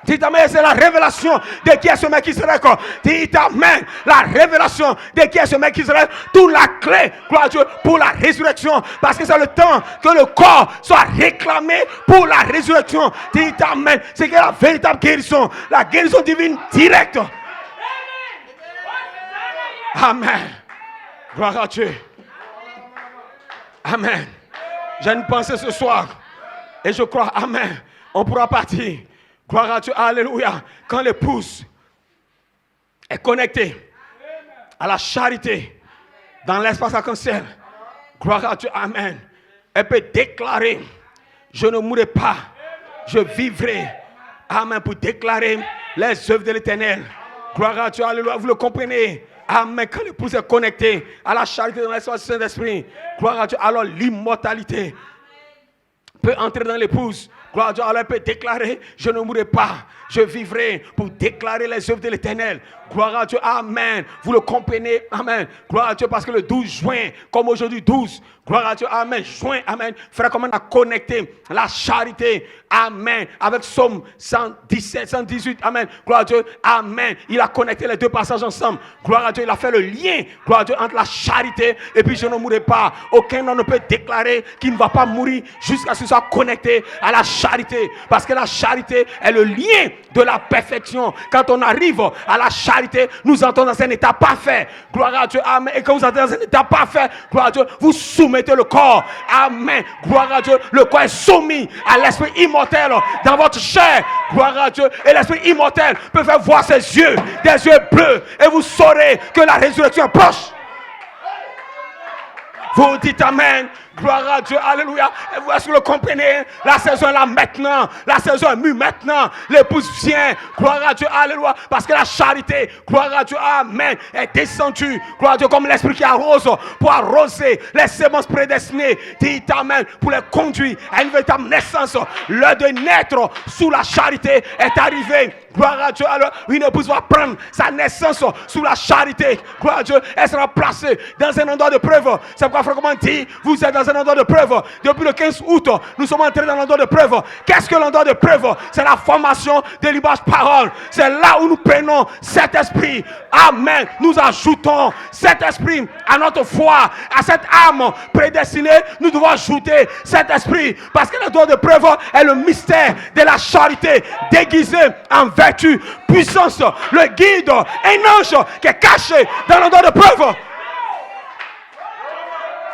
Dites amen, c'est la révélation de qui est ce mec Israël. Dites amen, la révélation de qui est ce mec Israël. Toute la clé, gloire à Dieu, pour la résurrection. Parce que c'est le temps que le corps soit réclamé pour la résurrection. Dites amen, c'est que la véritable guérison, la guérison divine directe. Amen. Gloire à Dieu. Amen. J'ai une pensée ce soir. Et je crois, amen, on pourra partir. Gloire à Dieu, alléluia. Quand l'épouse est connectée à la charité dans l'espace arc-en-ciel, gloire à Dieu, amen. Elle peut déclarer, je ne mourrai pas, je vivrai. Amen, pour déclarer les œuvres de l'Éternel. Gloire à Dieu, alléluia. Vous le comprenez? Amen. Quand l'épouse est connectée à la charité dans l'espace du Saint-Esprit, gloire à Dieu, alors l'immortalité peut entrer dans l'épouse. Gloire à Dieu, alors elle peut déclarer, je ne mourrai pas, je vivrai pour déclarer les œuvres de l'Éternel. Gloire à Dieu, amen. Vous le comprenez, amen. Gloire à Dieu, parce que le 12 juin, comme aujourd'hui 12, gloire à Dieu, amen. Juin, amen. Frère, comment on a connecté la charité, amen, avec Psaume 117, 118, amen. Gloire à Dieu, amen. Il a connecté les deux passages ensemble. Gloire à Dieu, il a fait le lien, gloire à Dieu, entre la charité et puis je ne mourrai pas. Aucun homme ne peut déclarer qu'il ne va pas mourir jusqu'à ce qu'il soit connecté à la charité. charité. Parce que la charité est le lien de la perfection. Quand on arrive à la charité, nous entrons dans un état parfait. Gloire à Dieu. Amen. Et quand vous entrez dans un état parfait, gloire à Dieu, vous soumettez le corps. Amen. Gloire à Dieu. Le corps est soumis à l'esprit immortel dans votre chair. Gloire à Dieu. Et l'esprit immortel peut faire voir ses yeux, des yeux bleus. Et vous saurez que la résurrection est proche. Vous dites Amen. Gloire à Dieu, alléluia. Et vous, est-ce que vous le comprenez? La saison est là maintenant. La saison est mue maintenant. L'épouse vient. Gloire à Dieu, alléluia. Parce que la charité, gloire à Dieu, amen, est descendue. Gloire à Dieu, comme l'esprit qui arrose pour arroser les semences prédestinées. Dites amen. Pour les conduire à une véritable naissance. L'heure de naître sous la charité est arrivée. Gloire à Dieu, alors une épouse va prendre sa naissance sous la charité. Gloire à Dieu, elle sera placée dans un endroit de preuve. C'est pourquoi fréquemment dit, vous êtes dans un endroit de preuve. Depuis le 15 août, nous sommes entrés dans l'endroit de preuve. Qu'est-ce que l'endroit de preuve? C'est la formation de l'image parole. C'est là où nous prenons cet esprit. Amen. Nous ajoutons cet esprit à notre foi, à cette âme prédestinée. Nous devons ajouter cet esprit. Parce que l'endroit de preuve est le mystère de la charité déguisé en vertu, puissance, le guide, un ange qui est caché dans l'endroit de preuve.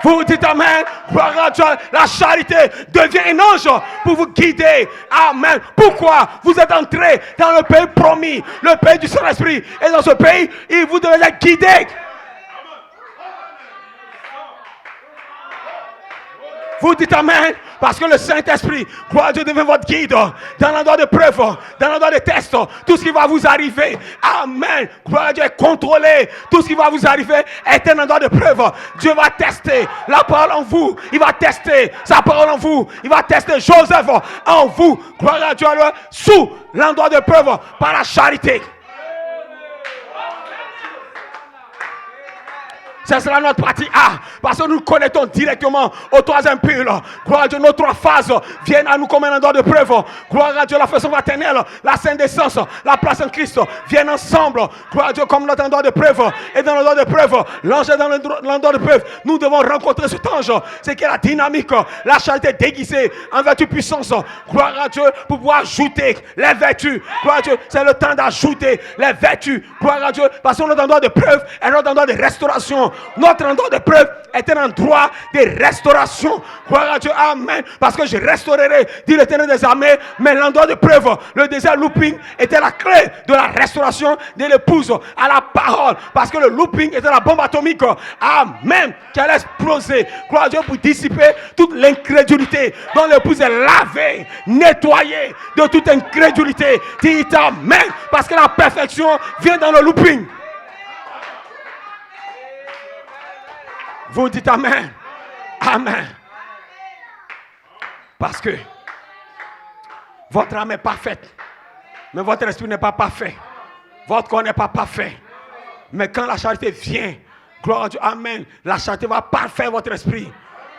Vous dites Amen. Gloire à Dieu. La charité devient un ange pour vous guider. Amen. Pourquoi? Vous êtes entrés dans le pays promis, le pays du Saint-Esprit. Et dans ce pays, vous devez être guidés. Vous dites Amen. Parce que le Saint-Esprit, gloire à Dieu, devient votre guide dans l'endroit de preuve, dans l'endroit de test. Tout ce qui va vous arriver, Amen. Gloire à Dieu, est contrôlé. Tout ce qui va vous arriver est un endroit de preuve. Dieu va tester la parole en vous. Il va tester sa parole en vous. Il va tester Joseph en vous. Gloire à Dieu, sous l'endroit de preuve par la charité. Ce sera notre partie A. Parce que nous connectons directement au troisième pile. Gloire à Dieu, nos trois phases viennent à nous comme un endroit de preuve. Gloire à Dieu, la façon maternelle, la sainte essence, la place en Christ viennent ensemble. Gloire à Dieu, comme notre endroit de preuve. Et dans l'endroit de preuve, l'ange est dans l'endroit de preuve. Nous devons rencontrer cet ange. C'est qui est la dynamique, la charité déguisée en vertu puissance. Gloire à Dieu, pour pouvoir ajouter les vertus. Gloire à Dieu, c'est le temps d'ajouter les vertus. Gloire à Dieu, parce que notre endroit de preuve est notre endroit de restauration. Notre endroit de preuve est un endroit de restauration. Gloire à Dieu, amen. Parce que je restaurerai, dit l'Éternel des armées. Mais l'endroit de preuve, le désert looping, était la clé de la restauration de l'épouse à la parole. Parce que le looping était la bombe atomique, amen, qui allait exploser. Gloire à Dieu, pour dissiper toute l'incrédulité dont l'épouse est lavée, nettoyée de toute incrédulité. Dit amen. Parce que la perfection vient dans le looping. Vous dites Amen. Amen. Parce que votre âme est parfaite, mais votre esprit n'est pas parfait. Votre corps n'est pas parfait. Mais quand la charité vient, gloire à Dieu, Amen, la charité va parfaire votre esprit.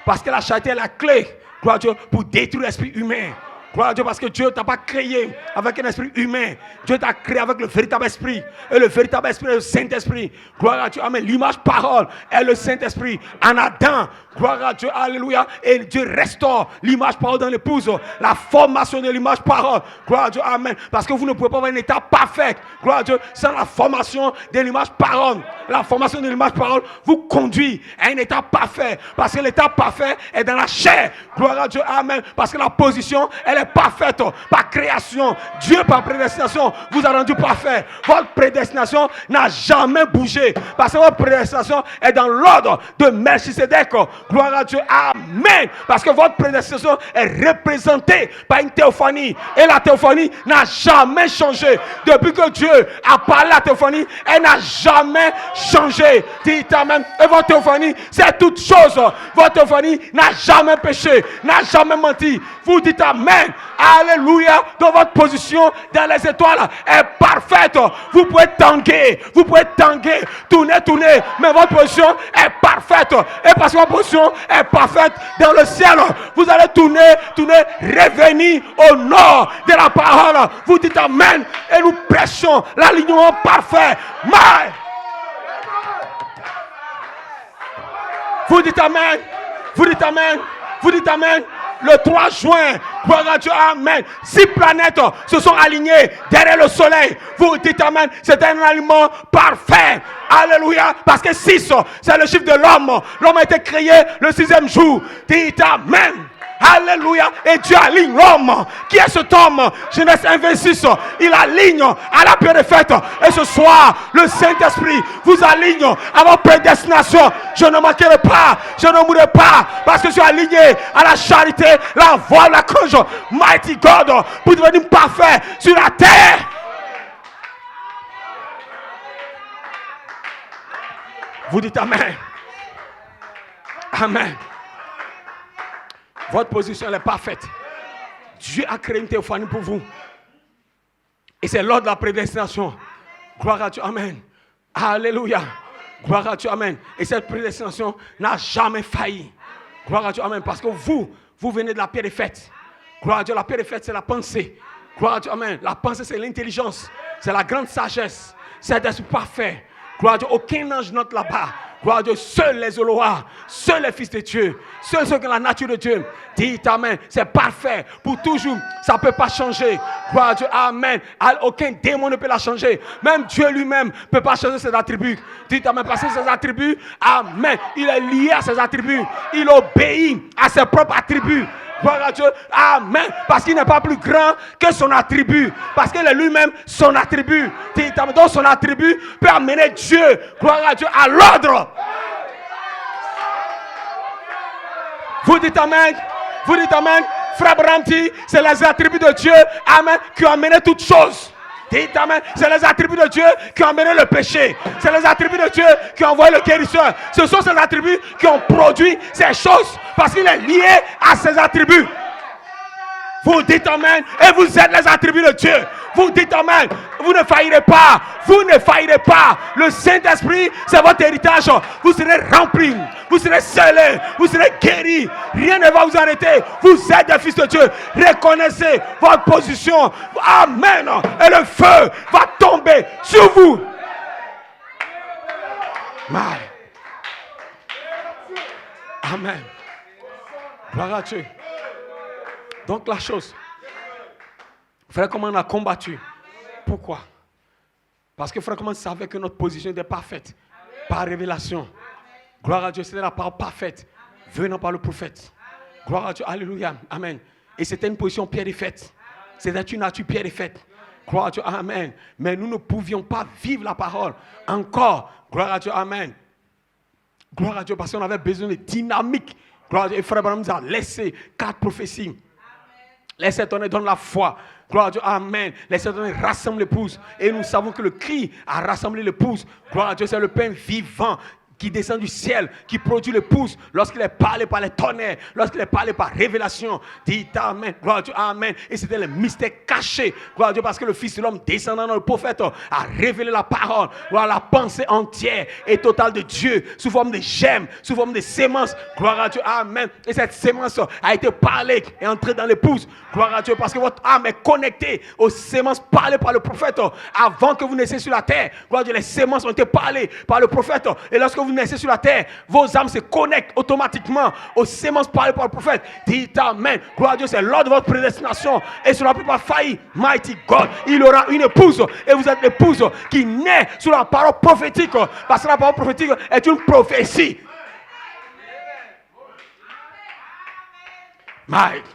Parce que la charité est la clé, gloire à Dieu, pour détruire l'esprit humain. Gloire à Dieu, parce que Dieu ne t'a pas créé avec un esprit humain. Dieu t'a créé avec le véritable esprit. Et le véritable esprit est le Saint-Esprit. Gloire à Dieu. Amen. L'image parole est le Saint-Esprit. En Adam, gloire à Dieu. Alléluia. Et Dieu restaure l'image parole dans l'épouse. La formation de l'image parole. Gloire à Dieu. Amen. Parce que vous ne pouvez pas avoir un état parfait. Gloire à Dieu. Sans la formation de l'image parole. La formation de l'image parole vous conduit à un état parfait. Parce que l'état parfait est dans la chair. Gloire à Dieu. Amen. Parce que la position, elle est parfaite par création. Dieu par prédestination vous a rendu parfait. Votre prédestination n'a jamais bougé. Parce que votre prédestination est dans l'ordre de Melchisedec. Gloire à Dieu. Amen. Parce que votre prédestination est représentée par une théophanie. Et la théophanie n'a jamais changé. Depuis que Dieu a parlé à la théophanie, elle n'a jamais changé. Dites amen. Et votre théophanie, c'est toute chose. Votre théophanie n'a jamais péché, n'a jamais menti. Vous dites amen. Alléluia. Dans votre position dans les étoiles est parfaite. Vous pouvez tanguer, tourner, mais votre position est parfaite. Et parce que votre position est parfaite dans le ciel, vous allez tourner, revenir au nord de la parole. Vous dites amen. Et nous prêchons l'alignement parfait. Vous dites amen. Vous dites amen. Vous dites amen. Le 3 juin, gloire à Dieu, amen. 6 planètes se sont alignées derrière le soleil. Vous dites amen. C'est un aliment parfait. Alléluia. Parce que 6, c'est le chiffre de l'homme. L'homme a été créé le 6e jour. Dites amen. Alléluia. Et Dieu aligne l'homme. Qui est cet homme? Genèse 1:26. Il aligne à la prédestinée. Et ce soir, le Saint-Esprit vous aligne à votre prédestination. Je ne manquerai pas. Je ne mourrai pas. Parce que je suis aligné à la charité, la voix, la cause. Mighty God. Pour devenir parfait sur la terre. Vous dites amen. Amen. Votre position elle est parfaite. Dieu a créé une théophanie pour vous. Et c'est lors de la prédestination. Gloire à Dieu. Amen. Alléluia. Gloire à Dieu. Amen. Et cette prédestination n'a jamais failli. Gloire à Dieu. Amen. Parce que vous venez de la pierre des fêtes. Gloire à Dieu. La pierre des fêtes, c'est la pensée. Gloire à Dieu. Amen. La pensée, c'est l'intelligence. C'est la grande sagesse. C'est d'être parfait. Gloire à Dieu. Aucun ange n'entre là-bas. Gloire à Dieu, seuls les Elohim, seuls les fils de Dieu, seuls ceux qui ont la nature de Dieu. Dites amen, c'est parfait pour toujours, ça ne peut pas changer. Gloire à Dieu, amen. Aucun démon ne peut la changer. Même Dieu lui-même ne peut pas changer ses attributs. Dites amen, parce que ses attributs, amen, il est lié à ses attributs. Il obéit à ses propres attributs. Gloire à Dieu, amen. Parce qu'il n'est pas plus grand que son attribut. Parce qu'il est lui-même son attribut. Donc son attribut peut amener Dieu, gloire à Dieu, à l'ordre. Vous dites amen. Vous dites amen. Frère Bramti, c'est les attributs de Dieu, amen, qui ont amené toutes choses. Dites amen. C'est les attributs de Dieu qui ont amené le péché. C'est les attributs de Dieu qui ont envoyé le guérisseur. Ce sont ces attributs qui ont produit ces choses. Parce qu'il est lié à ces attributs. Vous dites amen. Et vous êtes les attributs de Dieu. Vous dites amen. Vous ne faillirez pas. Vous ne faillirez pas. Le Saint-Esprit, c'est votre héritage. Vous serez remplis. Vous serez scellés. Vous serez guéris. Rien ne va vous arrêter. Vous êtes des fils de Dieu. Reconnaissez votre position. Amen. Et le feu va tomber sur vous. Amen. Gloire à Dieu. Donc la chose, frère, comment on a combattu? Pourquoi? Parce que frère, comment on savait que notre position était parfaite? Par révélation. Gloire à Dieu, c'était la parole parfaite venant par le prophète. Gloire à Dieu, alléluia, amen. Et c'était une position pierre et faite. C'était une nature pierre et faite. Gloire à Dieu, amen. Mais nous ne pouvions pas vivre la parole encore. Gloire à Dieu, amen. Gloire à Dieu, parce qu'on avait besoin de dynamique. Gloire à Dieu, et frère Branham nous a laissé 4 prophéties. Laissez donner donne la foi. Gloire à Dieu, amen. Laissez donner rassemble l'épouse. Et nous savons que le cri a rassemblé l'épouse. Gloire à Dieu, c'est le pain vivant qui descend du ciel, qui produit l'épouse lorsqu'il est parlé par les tonnerres, lorsqu'il est parlé par révélation. Dites amen, gloire à Dieu, amen. Et c'était le mystère caché, gloire à Dieu, parce que le Fils de l'homme descendant dans le prophète a révélé la parole, voilà la pensée entière et totale de Dieu, sous forme de gemmes, sous forme de sémences, gloire à Dieu, amen. Et cette sémence a été parlée et entrée dans l'épouse, gloire à Dieu, parce que votre âme est connectée aux sémences parlées par le prophète avant que vous naissiez sur la terre. Gloire à Dieu, les sémences ont été parlées par le prophète, et lorsque vous naissez sur la terre, vos âmes se connectent automatiquement aux sémences parlées par le prophète. Dites amen. Gloire à Dieu, c'est lors de votre prédestination et cela ne peut pas faillir. Mighty God, il aura une épouse et vous êtes l'épouse qui naît sous la parole prophétique, parce que la parole prophétique est une prophétie. Mike,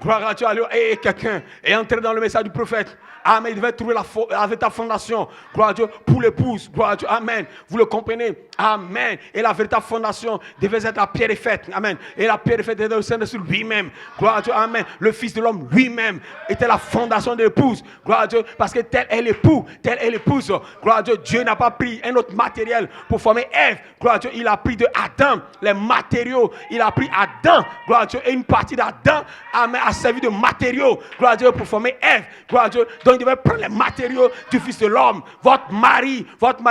gloire à Dieu, et quelqu'un est entré dans le message du prophète. Amen. Il devait trouver la fondation. Gloire à Dieu pour l'épouse. Gloire à Dieu. Amen. Vous le comprenez. Amen. Et la véritable fondation devait être la pierre faite. Amen. Et la pierre faite était le Saint-Esprit lui-même. Gloire à Dieu. Amen. Le Fils de l'homme lui-même était la fondation de l'épouse. Gloire à Dieu. Parce que tel est l'époux, telle est l'épouse. Gloire à Dieu. Dieu n'a pas pris un autre matériel pour former Ève. Gloire à Dieu. Il a pris de Adam les matériaux. Il a pris Adam. Gloire à Dieu. Et une partie d'Adam, amen, a servi de matériaux. Gloire à Dieu pour former Ève. Gloire à Dieu. Donc il devait prendre les matériaux du Fils de l'homme. Votre mari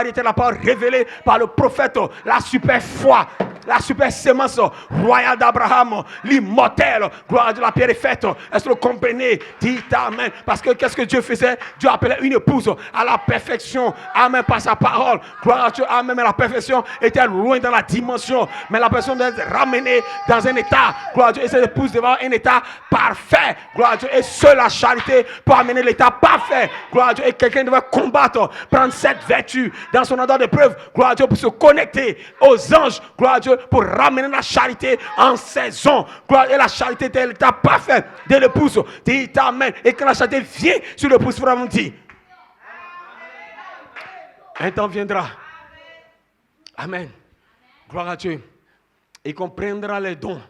était la parole révélée par le prophète, la super foi. la super sémence royale d'Abraham, l'immortel. Gloire à Dieu, la pierre est faite. Est-ce que vous comprenez? Dites Amen. Parce que qu'est-ce que Dieu faisait? Dieu appelait une épouse à la perfection. Amen, par sa parole. Gloire à Dieu, Amen. Mais la perfection était loin dans la dimension. Mais la personne doit être ramenée dans un état. Gloire à Dieu. Et cette épouse devant un état parfait. Gloire à Dieu. Et seule la charité peut amener l'état parfait. Gloire à Dieu. Et quelqu'un devait combattre, prendre cette vertu dans son endroit de preuve. Gloire à Dieu, pour se connecter aux anges. Gloire à Dieu, pour ramener la charité en saison. Gloire à Dieu. Et la charité était l'état parfait de l'épouse. Dites Amen. Et quand la charité vient sur l'épouse, il faudra dire. Un temps viendra. Amen. Gloire à Dieu. Et qu'on prendra les dons.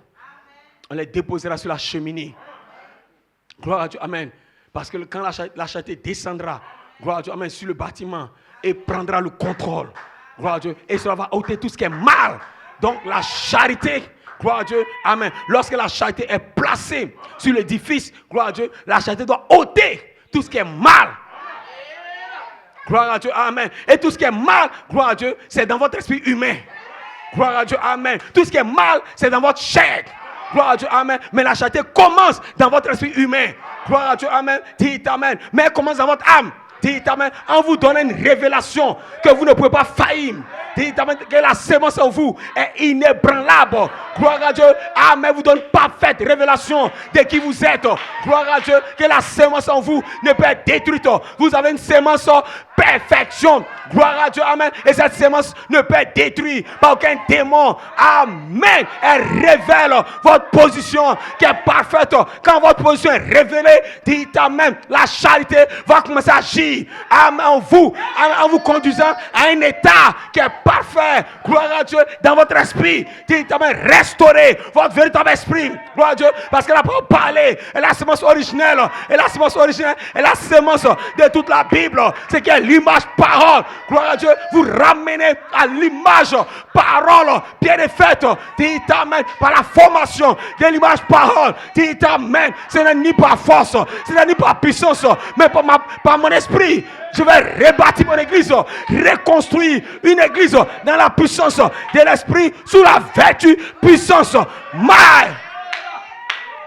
On les déposera sur la cheminée. Gloire à Dieu. Amen. Parce que quand la charité descendra, gloire à Dieu, amen, sur le bâtiment, et prendra le contrôle. Gloire à Dieu. Et cela va ôter tout ce qui est mal. Donc la charité, gloire à Dieu, amen. Lorsque la charité est placée sur l'édifice, gloire à Dieu, la charité doit ôter tout ce qui est mal. Gloire à Dieu, amen. Et tout ce qui est mal, gloire à Dieu, c'est dans votre esprit humain. Gloire à Dieu, amen. Tout ce qui est mal, c'est dans votre chair. Gloire à Dieu, amen. Mais la charité commence dans votre esprit humain. Gloire à Dieu, amen. Dites amen. Mais elle commence dans votre âme. Dites amen. En vous donnant une révélation que vous ne pouvez pas faillir. Dites amen. Que la sémence en vous est inébranlable. Gloire à Dieu. Amen. Vous donne parfaite révélation de qui vous êtes. Gloire à Dieu. Que la sémence en vous ne peut être détruite. Vous avez une sémence perfection. Gloire à Dieu. Amen. Et cette sémence ne peut être détruite par aucun démon. Amen. Elle révèle votre position qui est parfaite. Quand votre position est révélée, dites amen. La charité va commencer à agir. Amen. En vous conduisant à un état qui est parfait. Gloire à Dieu. Dans votre esprit, dites amen. Restaurez votre véritable esprit. Gloire à Dieu. Parce que la parole parler est la sémence originelle. Et la sémence originelle est la sémence de toute la Bible. C'est qui est l'image parole. Gloire à Dieu. Vous ramenez à l'image parole bien faite. Dites amen. Par la formation de l'image parole. Dites amen. Ce n'est ni par force, ce n'est ni par puissance, mais par mon esprit. Je vais rebâtir mon église, reconstruire une église dans la puissance de l'esprit, sous la vertu, puissance.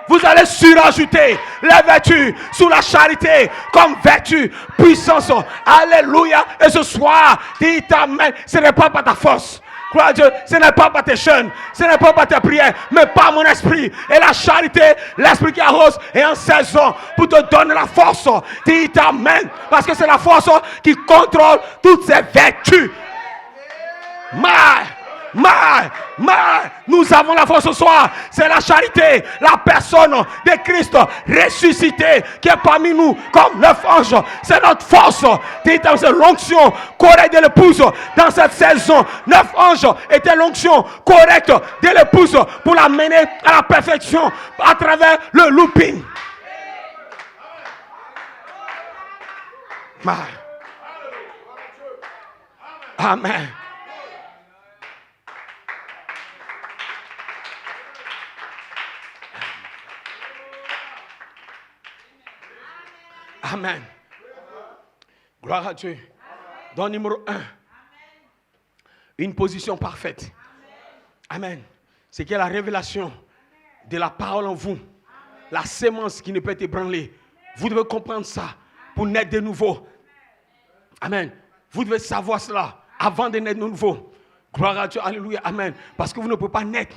Vous allez surajouter les vertus sous la charité comme vertu, puissance. Alléluia. Et ce soir, dites amen. Ce n'est pas par ta force. Gloire à Dieu, ce n'est pas par tes chaînes, ce n'est pas par tes prières, mais par mon esprit. Et la charité, l'esprit qui arrose est en saison pour te donner la force. Dites amen. Parce que c'est la force qui contrôle toutes ces vertus. Nous avons la force ce soir. C'est la charité, la personne de Christ ressuscité qui est parmi nous comme 9 anges. C'est notre force. C'est l'onction correcte de l'épouse dans cette saison. 9 anges étaient l'onction correcte de l'épouse pour la mener à la perfection à travers le looping. Amen. Amen. Gloire à Dieu. Dans le numéro 1, une position parfaite. Amen. C'est qu'il y a la révélation de la parole en vous. La sémence qui ne peut être ébranlée. Vous devez comprendre ça pour naître de nouveau. Amen. Vous devez savoir cela avant de naître de nouveau. Gloire à Dieu. Alléluia. Amen. Parce que vous ne pouvez pas naître.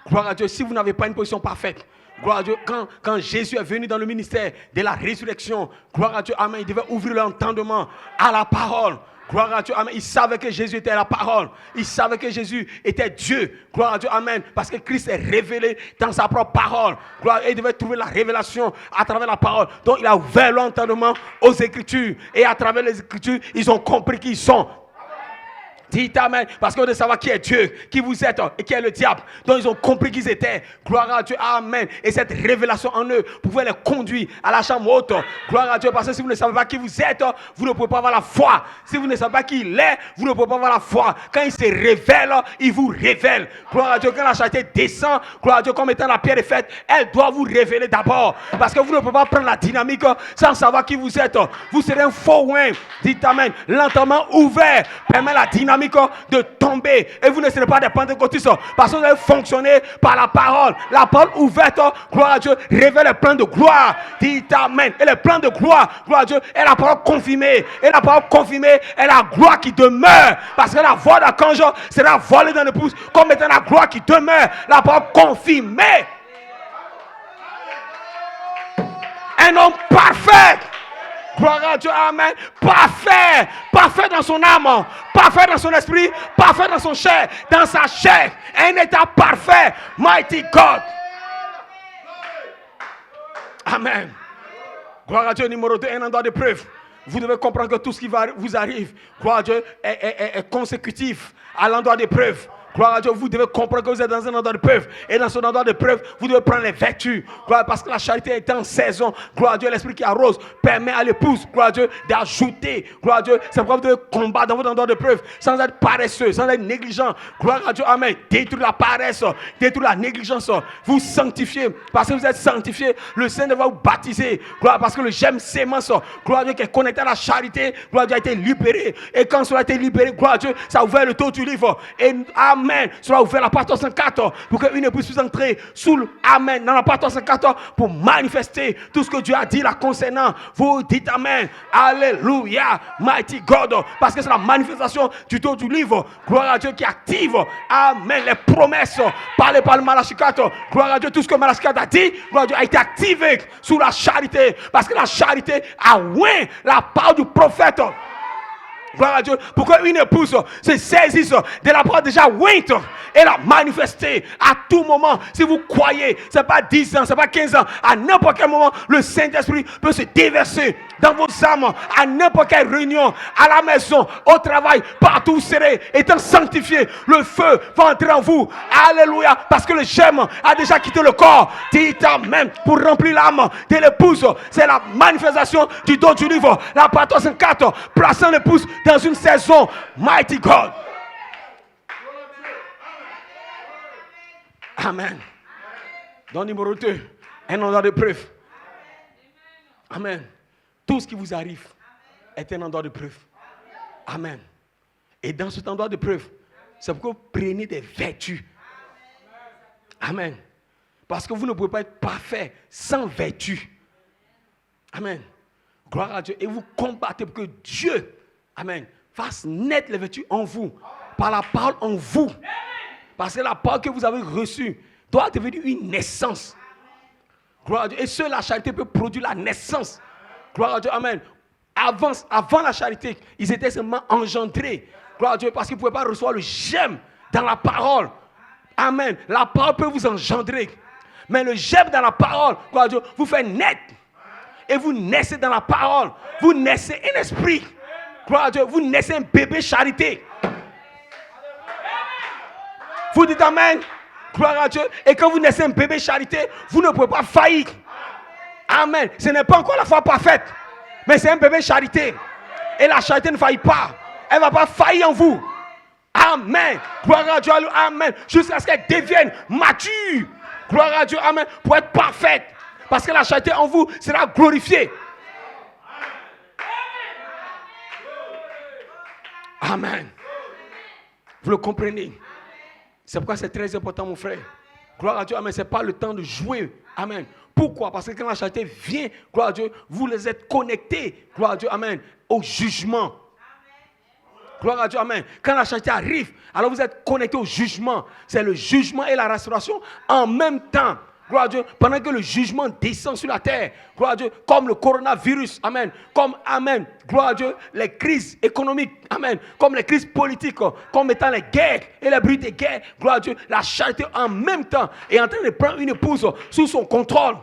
Gloire à Dieu. Si vous n'avez pas une position parfaite. Gloire à Dieu, quand Jésus est venu dans le ministère de la résurrection, gloire à Dieu, amen, il devait ouvrir l'entendement à la parole. Gloire à Dieu, amen. Il savait que Jésus était la parole. Il savait que Jésus était Dieu. Gloire à Dieu, amen. Parce que Christ est révélé dans sa propre parole. Gloire, et il devait trouver la révélation à travers la parole. Donc il a ouvert l'entendement aux Écritures. Et à travers les Écritures, ils ont compris qui ils sont. Dites amen. Parce qu'on veut savoir qui est Dieu, qui vous êtes et qui est le diable. Donc ils ont compris qui ils étaient. Gloire à Dieu. Amen. Et cette révélation en eux pouvait les conduire à la chambre haute. Gloire à Dieu. Parce que si vous ne savez pas qui vous êtes, vous ne pouvez pas avoir la foi. Si vous ne savez pas qui il est, vous ne pouvez pas avoir la foi. Quand il se révèle, il vous révèle. Gloire à Dieu. Quand la charité descend, gloire à Dieu, comme étant la pierre est faite, elle doit vous révéler d'abord. Parce que vous ne pouvez pas prendre la dynamique sans savoir qui vous êtes. Vous serez un faux oin. Dites amen. Lentement ouvert permet la dynamique dynamique de tomber. Et vous ne serez pas des pentecôtistes parce que vous allez fonctionner par la parole. La parole ouverte, gloire à Dieu, révèle les plans de gloire. Dites amen. Et les plans de gloire, gloire à Dieu, est la parole confirmée. Et la parole confirmée est la gloire qui demeure. Parce que la voix d'archange sera volée dans l'épouse comme étant la gloire qui demeure. La parole confirmée. Un homme parfait. Gloire à Dieu, amen. Parfait. Parfait dans son âme. Parfait dans son esprit. Parfait dans son chair. Dans sa chair. Un état parfait. Mighty God. Amen. Gloire à Dieu, numéro 2, un endroit de preuve. Vous devez comprendre que tout ce qui vous arrive, gloire à Dieu, est consécutif à l'endroit de preuve. Gloire à Dieu, vous devez comprendre que vous êtes dans un endroit de preuve. Et dans ce endroit de preuve, vous devez prendre les vertus. Gloire, parce que la charité est en saison. Gloire à Dieu, l'esprit qui arrose permet à l'épouse, gloire à Dieu, d'ajouter. Gloire à Dieu, c'est pourquoi vous devez combattre dans votre endroit de preuve sans être paresseux, sans être négligent. Gloire à Dieu, amen. Détruire la paresse, détruire la négligence. Vous sanctifiez. Parce que vous êtes sanctifié, le Seigneur va vous baptiser. Gloire, parce que le germe sémence, gloire à Dieu, qui est connecté à la charité, gloire à Dieu, a été libéré. Et quand cela a été libéré, gloire à Dieu, ça a ouvert le taux du livre. Et amen. Amen. Cela a ouvert la porte 104 pour qu'une épouse puisse entrer sous le Amen dans la porte 104 pour manifester tout ce que Dieu a dit la concernant. Vous dites Amen. Alléluia. Mighty God. Parce que c'est la manifestation du taux du livre. Gloire à Dieu qui active. Amen. Les promesses parlées par le Malachie 4. Gloire à Dieu. Tout ce que Malachie 4 a dit, gloire à Dieu, a été activé sous la charité. Parce que la charité a oint la part du prophète. Gloire à Dieu. Pour qu'une épouse se saisisse de la parole déjà ointe et la manifester à tout moment. Si vous croyez, ce n'est pas 10 ans, ce n'est pas 15 ans. À n'importe quel moment, le Saint-Esprit peut se déverser dans vos âmes. À n'importe quelle réunion, à la maison, au travail, partout où vous serez, étant sanctifié, le feu va entrer en vous. Alléluia. Parce que le germe a déjà quitté le corps. Dites Amen. Pour remplir l'âme de l'épouse, c'est la manifestation du don du livre. La part 64, plaçant l'épouse dans une saison. Mighty God. Amen. Donc numéro 2, un endroit de preuve. Amen. Tout ce qui vous arrive est un endroit de preuve. Amen. Et dans cet endroit de preuve, c'est pourquoi vous prenez des vertus. Amen. Parce que vous ne pouvez pas être parfait sans vertu. Amen. Gloire à Dieu. Et vous combattez pour que Dieu, amen, fasse naître les vertus en vous, par la parole en vous. Parce que la parole que vous avez reçue doit devenir une naissance. Gloire à Dieu. Et seule la charité peut produire la naissance. Gloire à Dieu. Amen. Avant la charité, ils étaient seulement engendrés. Gloire à Dieu. Parce qu'ils ne pouvaient pas recevoir le germe dans la parole. Amen. La parole peut vous engendrer. Mais le germe dans la parole, gloire à Dieu, vous fait naître. Et vous naissez dans la parole. Vous naissez un esprit. Gloire à Dieu. Vous naissez un bébé charité. Vous dites Amen. Gloire à Dieu. Et quand vous naissez un bébé charité, vous ne pouvez pas faillir. Amen. Ce n'est pas encore la foi parfaite. Mais c'est un bébé charité. Et la charité ne faillit pas. Elle ne va pas faillir en vous. Amen. Gloire à Dieu. Amen. Jusqu'à ce qu'elle devienne mature. Gloire à Dieu. Amen. Pour être parfaite. Parce que la charité en vous sera glorifiée. Amen. Vous le comprenez? C'est pourquoi c'est très important, mon frère. Gloire à Dieu. Amen. Ce n'est pas le temps de jouer. Amen. Pourquoi? Parce que quand la charité vient, gloire à Dieu, vous les êtes connectés. Gloire à Dieu. Amen. Au jugement. Gloire à Dieu. Amen. Quand la charité arrive, alors vous êtes connectés au jugement. C'est le jugement et la restauration en même temps. Gloire à Dieu, pendant que le jugement descend sur la terre, gloire à Dieu, comme le coronavirus, amen, comme, amen, gloire à Dieu, les crises économiques, amen, comme les crises politiques, comme étant les guerres et les bruits des guerres, gloire à Dieu, la charité en même temps est en train de prendre une épouse sous son contrôle.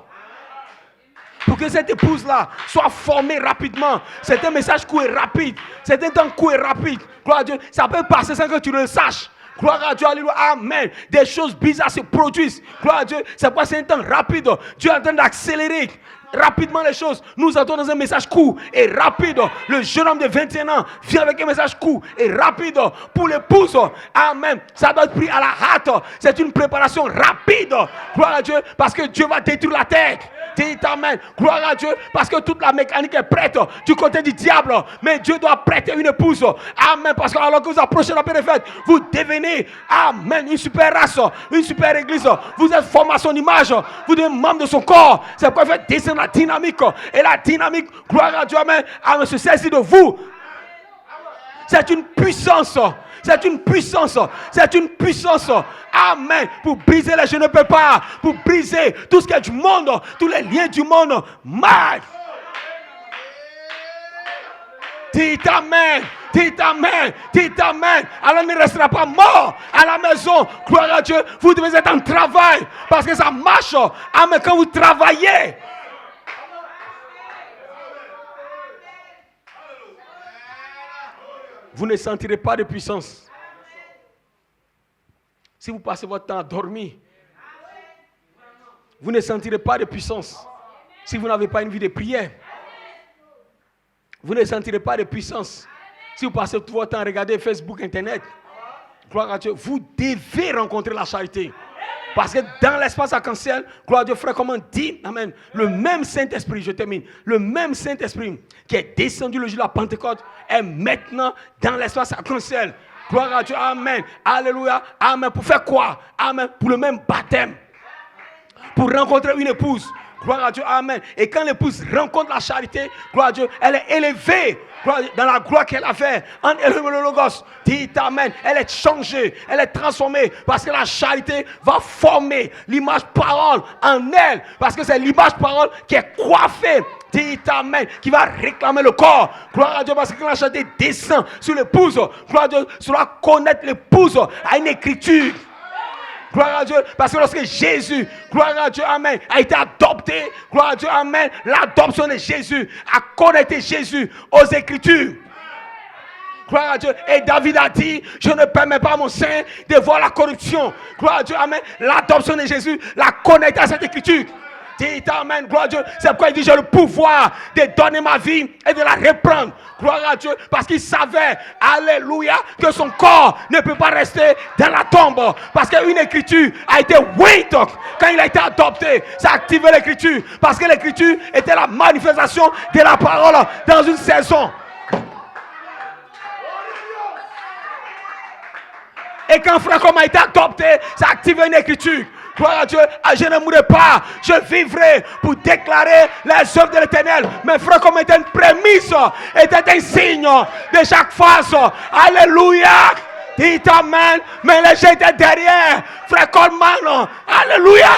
Pour que cette épouse-là soit formée rapidement. C'est un message court et rapide. C'est un temps court et rapide. Gloire à Dieu, ça peut passer sans que tu le saches. Gloire à Dieu, alléluia, amen. Des choses bizarres se produisent. Gloire à Dieu, c'est pas un temps rapide. Dieu est en train d'accélérer rapidement les choses. Nous entrons dans un message court et rapide. Le jeune homme de 21 ans vient avec un message court et rapide pour l'épouse. Amen. Ça doit être pris à la hâte. C'est une préparation rapide. Gloire à Dieu, parce que Dieu va détruire la terre. Dis amen. Gloire à Dieu. Parce que toute la mécanique est prête du côté du diable. Mais Dieu doit prêter une épouse. Amen. Parce que alors que vous approchez la paix des fêtes, vous devenez, amen, une super race, une super église. Vous êtes formé à son image. Vous devenez membre de son corps. C'est pourquoi il fait descendre la dynamique. Et la dynamique, gloire à Dieu, amen, amen, se saisit de vous. C'est une puissance. C'est une puissance. C'est une puissance. Amen. Pour briser les je ne peux pas. Pour briser tout ce qui est du monde. Tous les liens du monde. Marche. Dites amen. Dites amen. Dites amen. Alors ne restera pas mort à la maison. Gloire à Dieu. Vous devez être en travail. Parce que ça marche. Amen. Quand vous travaillez. Vous ne sentirez pas de puissance. Si vous passez votre temps à dormir, vous ne sentirez pas de puissance. Si vous n'avez pas une vie de prière, vous ne sentirez pas de puissance. Si vous passez tout votre temps à regarder Facebook, Internet, gloire à Dieu, vous devez rencontrer la charité. Parce que dans l'espace arc-en-ciel, gloire à Dieu, frère, comme on dit, amen, le même Saint-Esprit, je termine, le même Saint-Esprit qui est descendu le jour de la Pentecôte est maintenant dans l'espace arc-en-ciel. Gloire à Dieu, amen, alléluia, amen. Pour faire quoi? Amen, pour le même baptême. Pour rencontrer une épouse. Gloire à Dieu, amen. Et quand l'épouse rencontre la charité, gloire à Dieu, elle est élevée dans la gloire qu'elle avait en élevant le Logos. Dites amen. Elle est changée, elle est transformée parce que la charité va former l'image parole en elle. Parce que c'est l'image parole qui est coiffée. Dites amen, qui va réclamer le corps. Gloire à Dieu, parce que quand la charité descend sur l'épouse, gloire à Dieu, cela connaître l'épouse à une écriture. Gloire à Dieu, parce que lorsque Jésus, gloire à Dieu, amen, a été adopté, gloire à Dieu, amen, l'adoption de Jésus a connecté Jésus aux Écritures. Gloire à Dieu. Et David a dit, je ne permets pas à mon sein de voir la corruption. Gloire à Dieu, amen, l'adoption de Jésus l'a connecté à cette Écriture. Dites amen, gloire à Dieu. C'est pourquoi il dit, j'ai le pouvoir de donner ma vie et de la reprendre. Gloire à Dieu, parce qu'il savait, alléluia, que son corps ne peut pas rester dans la tombe. Parce qu'une écriture a été wait quand il a été adopté. Ça a activé l'écriture. Parce que l'écriture était la manifestation de la parole dans une saison. Et quand frère comme a été adopté, ça a activé une écriture. Gloire à Dieu, je ne mourrai pas, je vivrai pour déclarer les œuvres de l'Éternel. Mais frère, comme était une prémisse, était un signe de chaque phase. Alléluia. Dites amen. Mais les gens étaient derrière. Frère Coleman, alléluia.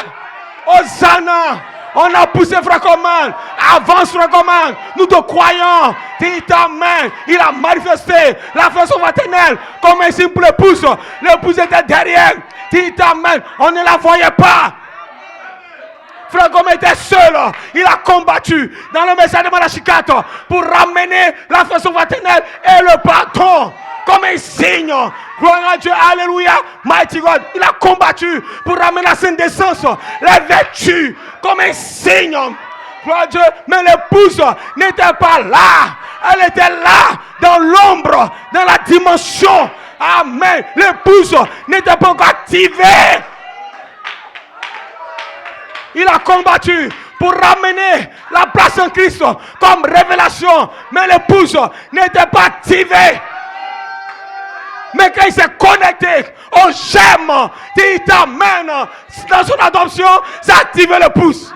Hosanna. On a poussé frère Coleman. Avance frère Coleman. Nous te croyons. Dites amen. Il a manifesté la façon éternelle comme un signe pour l'épouse. L'épouse était derrière. Dites amen. On ne la voyait pas. Frère Coleman était seul. Il a combattu dans le message de Malachi 4 pour ramener la façon éternelle et le pardon comme un signe. Gloire à Dieu, alléluia, mighty God. Il a combattu pour ramener la sainte décence, les vertus comme un signe. Gloire à Dieu, mais l'épouse n'était pas là. Elle était là, dans l'ombre, dans la dimension. Amen. L'épouse n'était pas encore activée. Il a combattu pour ramener la place en Christ comme révélation. Mais l'épouse n'était pas activée. Mais quand il s'est connecté au gemme, il t'amène dans son adoption, ça a activé l'épouse.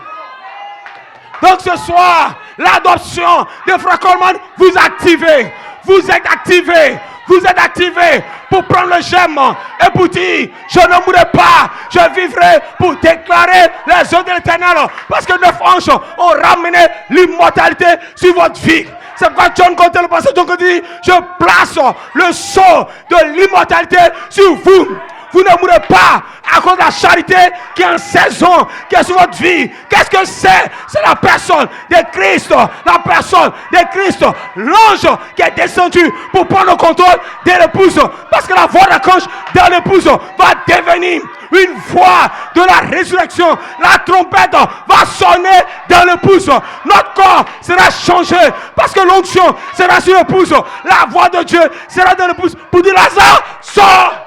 Donc ce soir, l'adoption de frère Coleman, vous activez. Vous êtes activés. Vous êtes activés pour prendre le gemme et pour dire, je ne mourrai pas, je vivrai pour déclarer les œuvres de l'Éternel. Parce que 9 anges ont ramené l'immortalité sur votre vie. C'est pourquoi John Conte, le pasteur John Conte dit, je place le sceau de l'immortalité sur vous. Vous ne mourrez pas à cause de la charité qui est en saison, qui est sur votre vie. Qu'est-ce que c'est? C'est la personne de Christ. La personne de Christ. L'ange qui est descendu pour prendre le contrôle de l'épouse. Parce que la voix d'archange dans l'épouse va devenir une voix de la résurrection. La trompette va sonner dans l'épouse. Notre corps sera changé parce que l'onction sera sur l'épouse. La voix de Dieu sera dans l'épouse pour dire Lazare, sors.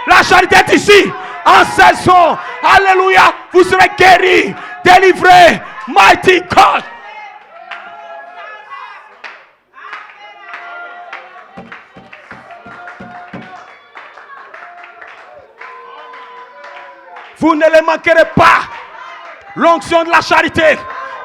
La charité est ici. En saison. Alléluia. Vous serez guéris, délivrés. Mighty God. Vous ne les manquerez pas. L'onction de la charité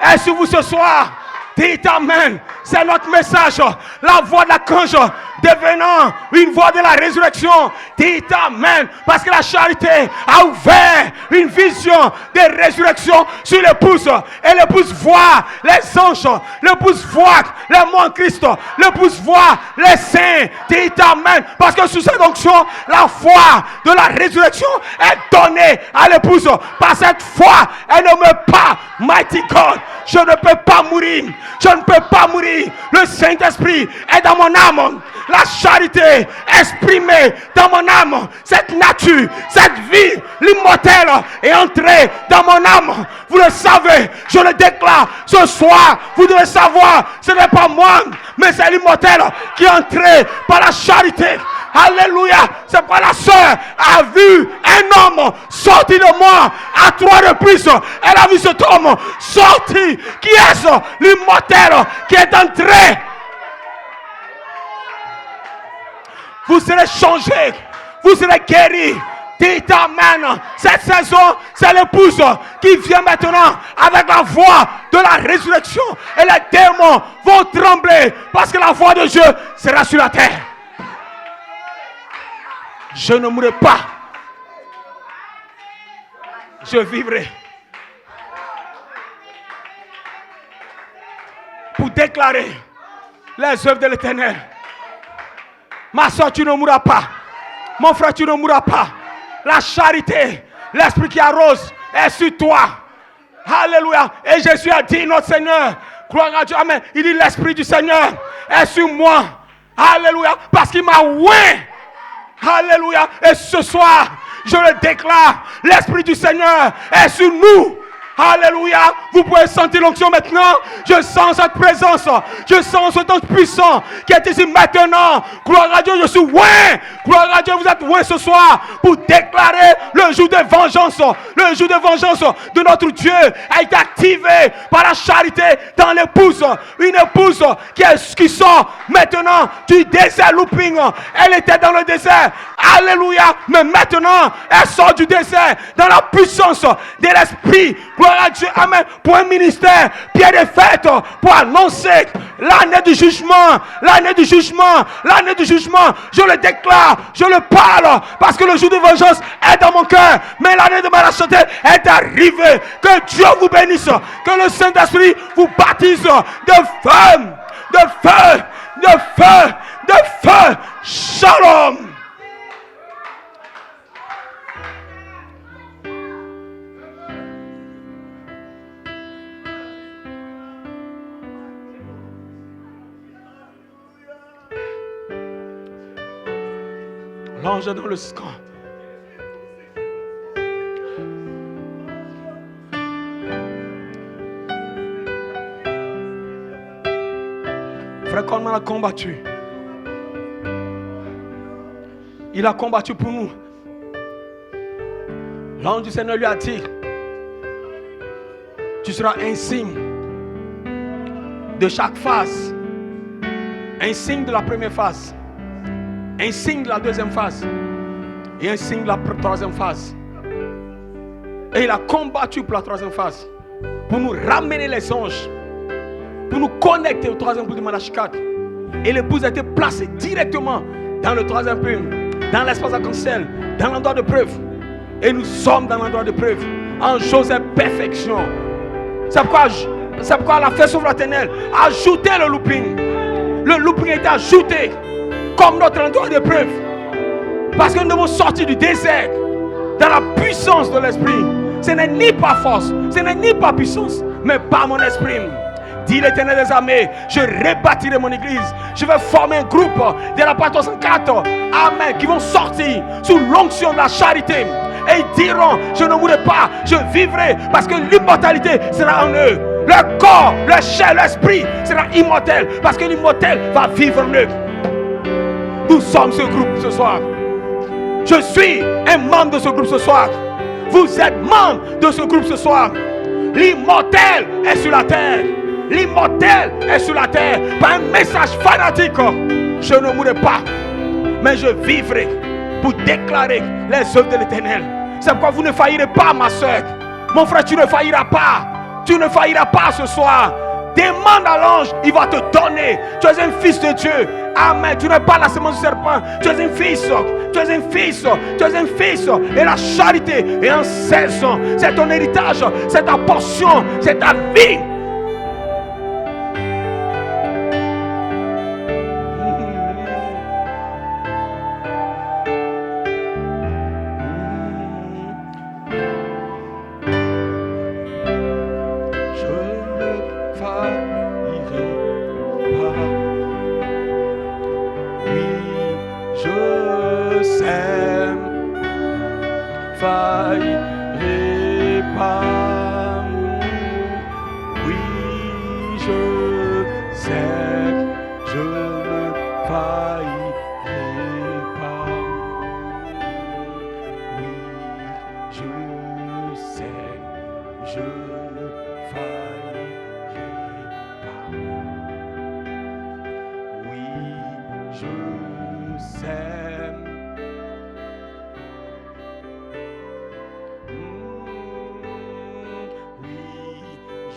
est sur vous ce soir. Dites Amen. C'est notre message. La voix de l'archange devenant une voix de la résurrection. Dites Amen. Parce que la charité a ouvert une vision de résurrection sur l'épouse. Et l'épouse voit les anges. L'épouse voit les morts en Christ. L'épouse voit les saints. Dites Amen. Parce que sous cette onction, la foi de la résurrection est donnée à l'épouse. Par cette foi, elle ne meurt pas. Mighty God, je ne peux pas mourir. Je ne peux pas mourir. Le Saint-Esprit est dans mon âme. La charité exprimée dans mon âme. Cette nature, cette vie, l'immortel est entrée dans mon âme. Vous le savez, je le déclare ce soir. Vous devez savoir, ce n'est pas moi, mais c'est l'immortel qui est entré par la charité. Alléluia. C'est pourquoi la sœur a vu un homme sorti de moi à 3 reprises. Elle a vu cet homme sorti. Qui est-ce? L'immortel qui est entré. Vous serez changés. Vous serez guéris. Dites Amen. Cette saison, c'est l'épouse qui vient maintenant avec la voix de la résurrection. Et les démons vont trembler parce que la voix de Dieu sera sur la terre. Je ne mourrai pas. Je vivrai. Pour déclarer les œuvres de l'Éternel. Ma soeur, tu ne mourras pas. Mon frère, tu ne mourras pas. La charité, l'esprit qui arrose est sur toi. Alléluia. Et Jésus a dit, notre Seigneur, gloire à Dieu, amen. Il dit, l'esprit du Seigneur est sur moi. Alléluia. Parce qu'il m'a oint. Alléluia. Et ce soir, je le déclare, l'esprit du Seigneur est sur nous. Alléluia. Vous pouvez sentir l'onction maintenant. Je sens cette présence. Je sens ce temps puissant qui est ici maintenant. Gloire à Dieu, je suis oint. Gloire à Dieu, vous êtes oint ce soir pour déclarer le jour de vengeance. Le jour de vengeance de notre Dieu a été activé par la charité dans l'épouse. Une épouse qui sort maintenant du désert looping. Elle était dans le désert. Alléluia. Mais maintenant, elle sort du désert dans la puissance de l'esprit. Gloire à Dieu, amen, pour un ministère bien de fête, pour annoncer l'année du jugement, l'année du jugement, l'année du jugement. Je le déclare, je le parle, parce que le jour de vengeance est dans mon cœur, mais l'année de ma racheté est arrivée. Que Dieu vous bénisse, que le Saint-Esprit vous baptise de feu, de feu, de feu, de feu. Shalom. L'ange dans le camp. Frère Coleman a combattu. Il a combattu pour nous. L'ange du Seigneur lui a dit, tu seras un signe de chaque phase. Un signe de la première phase. Un signe de la deuxième phase et un signe de la troisième phase. Et il a combattu pour la troisième phase, pour nous ramener les anges, pour nous connecter au troisième pull de Malachie 4. Et l'épouse a été placée directement dans le troisième pull, dans l'espace arc-en-ciel, dans l'endroit de preuve. Et nous sommes dans l'endroit de preuve, en chose de perfection. C'est pourquoi la fête fraternelle a ajouté le looping. Le looping a été ajouté comme notre endroit de preuve. Parce que nous devons sortir du désert dans la puissance de l'esprit. Ce n'est ni par force, ce n'est ni par puissance, mais par mon esprit. Dit l'Éternel des armées, je rebâtirai mon église. Je vais former un groupe de la part 304. Amen. Qui vont sortir sous l'onction de la charité. Et ils diront, je ne mourrai pas, je vivrai. Parce que l'immortalité sera en eux. Le corps, le chair, l'esprit sera immortel. Parce que l'immortel va vivre en eux. Nous sommes ce groupe ce soir. Je suis un membre de ce groupe ce soir. Vous êtes membre de ce groupe ce soir. L'immortel est sur la terre. L'immortel est sur la terre. Par un message fanatique, je ne mourrai pas, mais je vivrai pour déclarer les œuvres de l'Éternel. C'est pourquoi vous ne faillirez pas, ma soeur. Mon frère, tu ne failliras pas. Tu ne failliras pas ce soir. Demande à l'ange, il va te donner. Tu es un fils de Dieu. Amen. Tu n'es pas la semence du serpent. Tu es un fils. Tu es un fils. Tu es un fils. Et la charité est en saison. C'est ton héritage. C'est ta portion. C'est ta vie.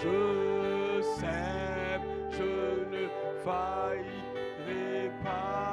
Je sais, je ne faillirai pas.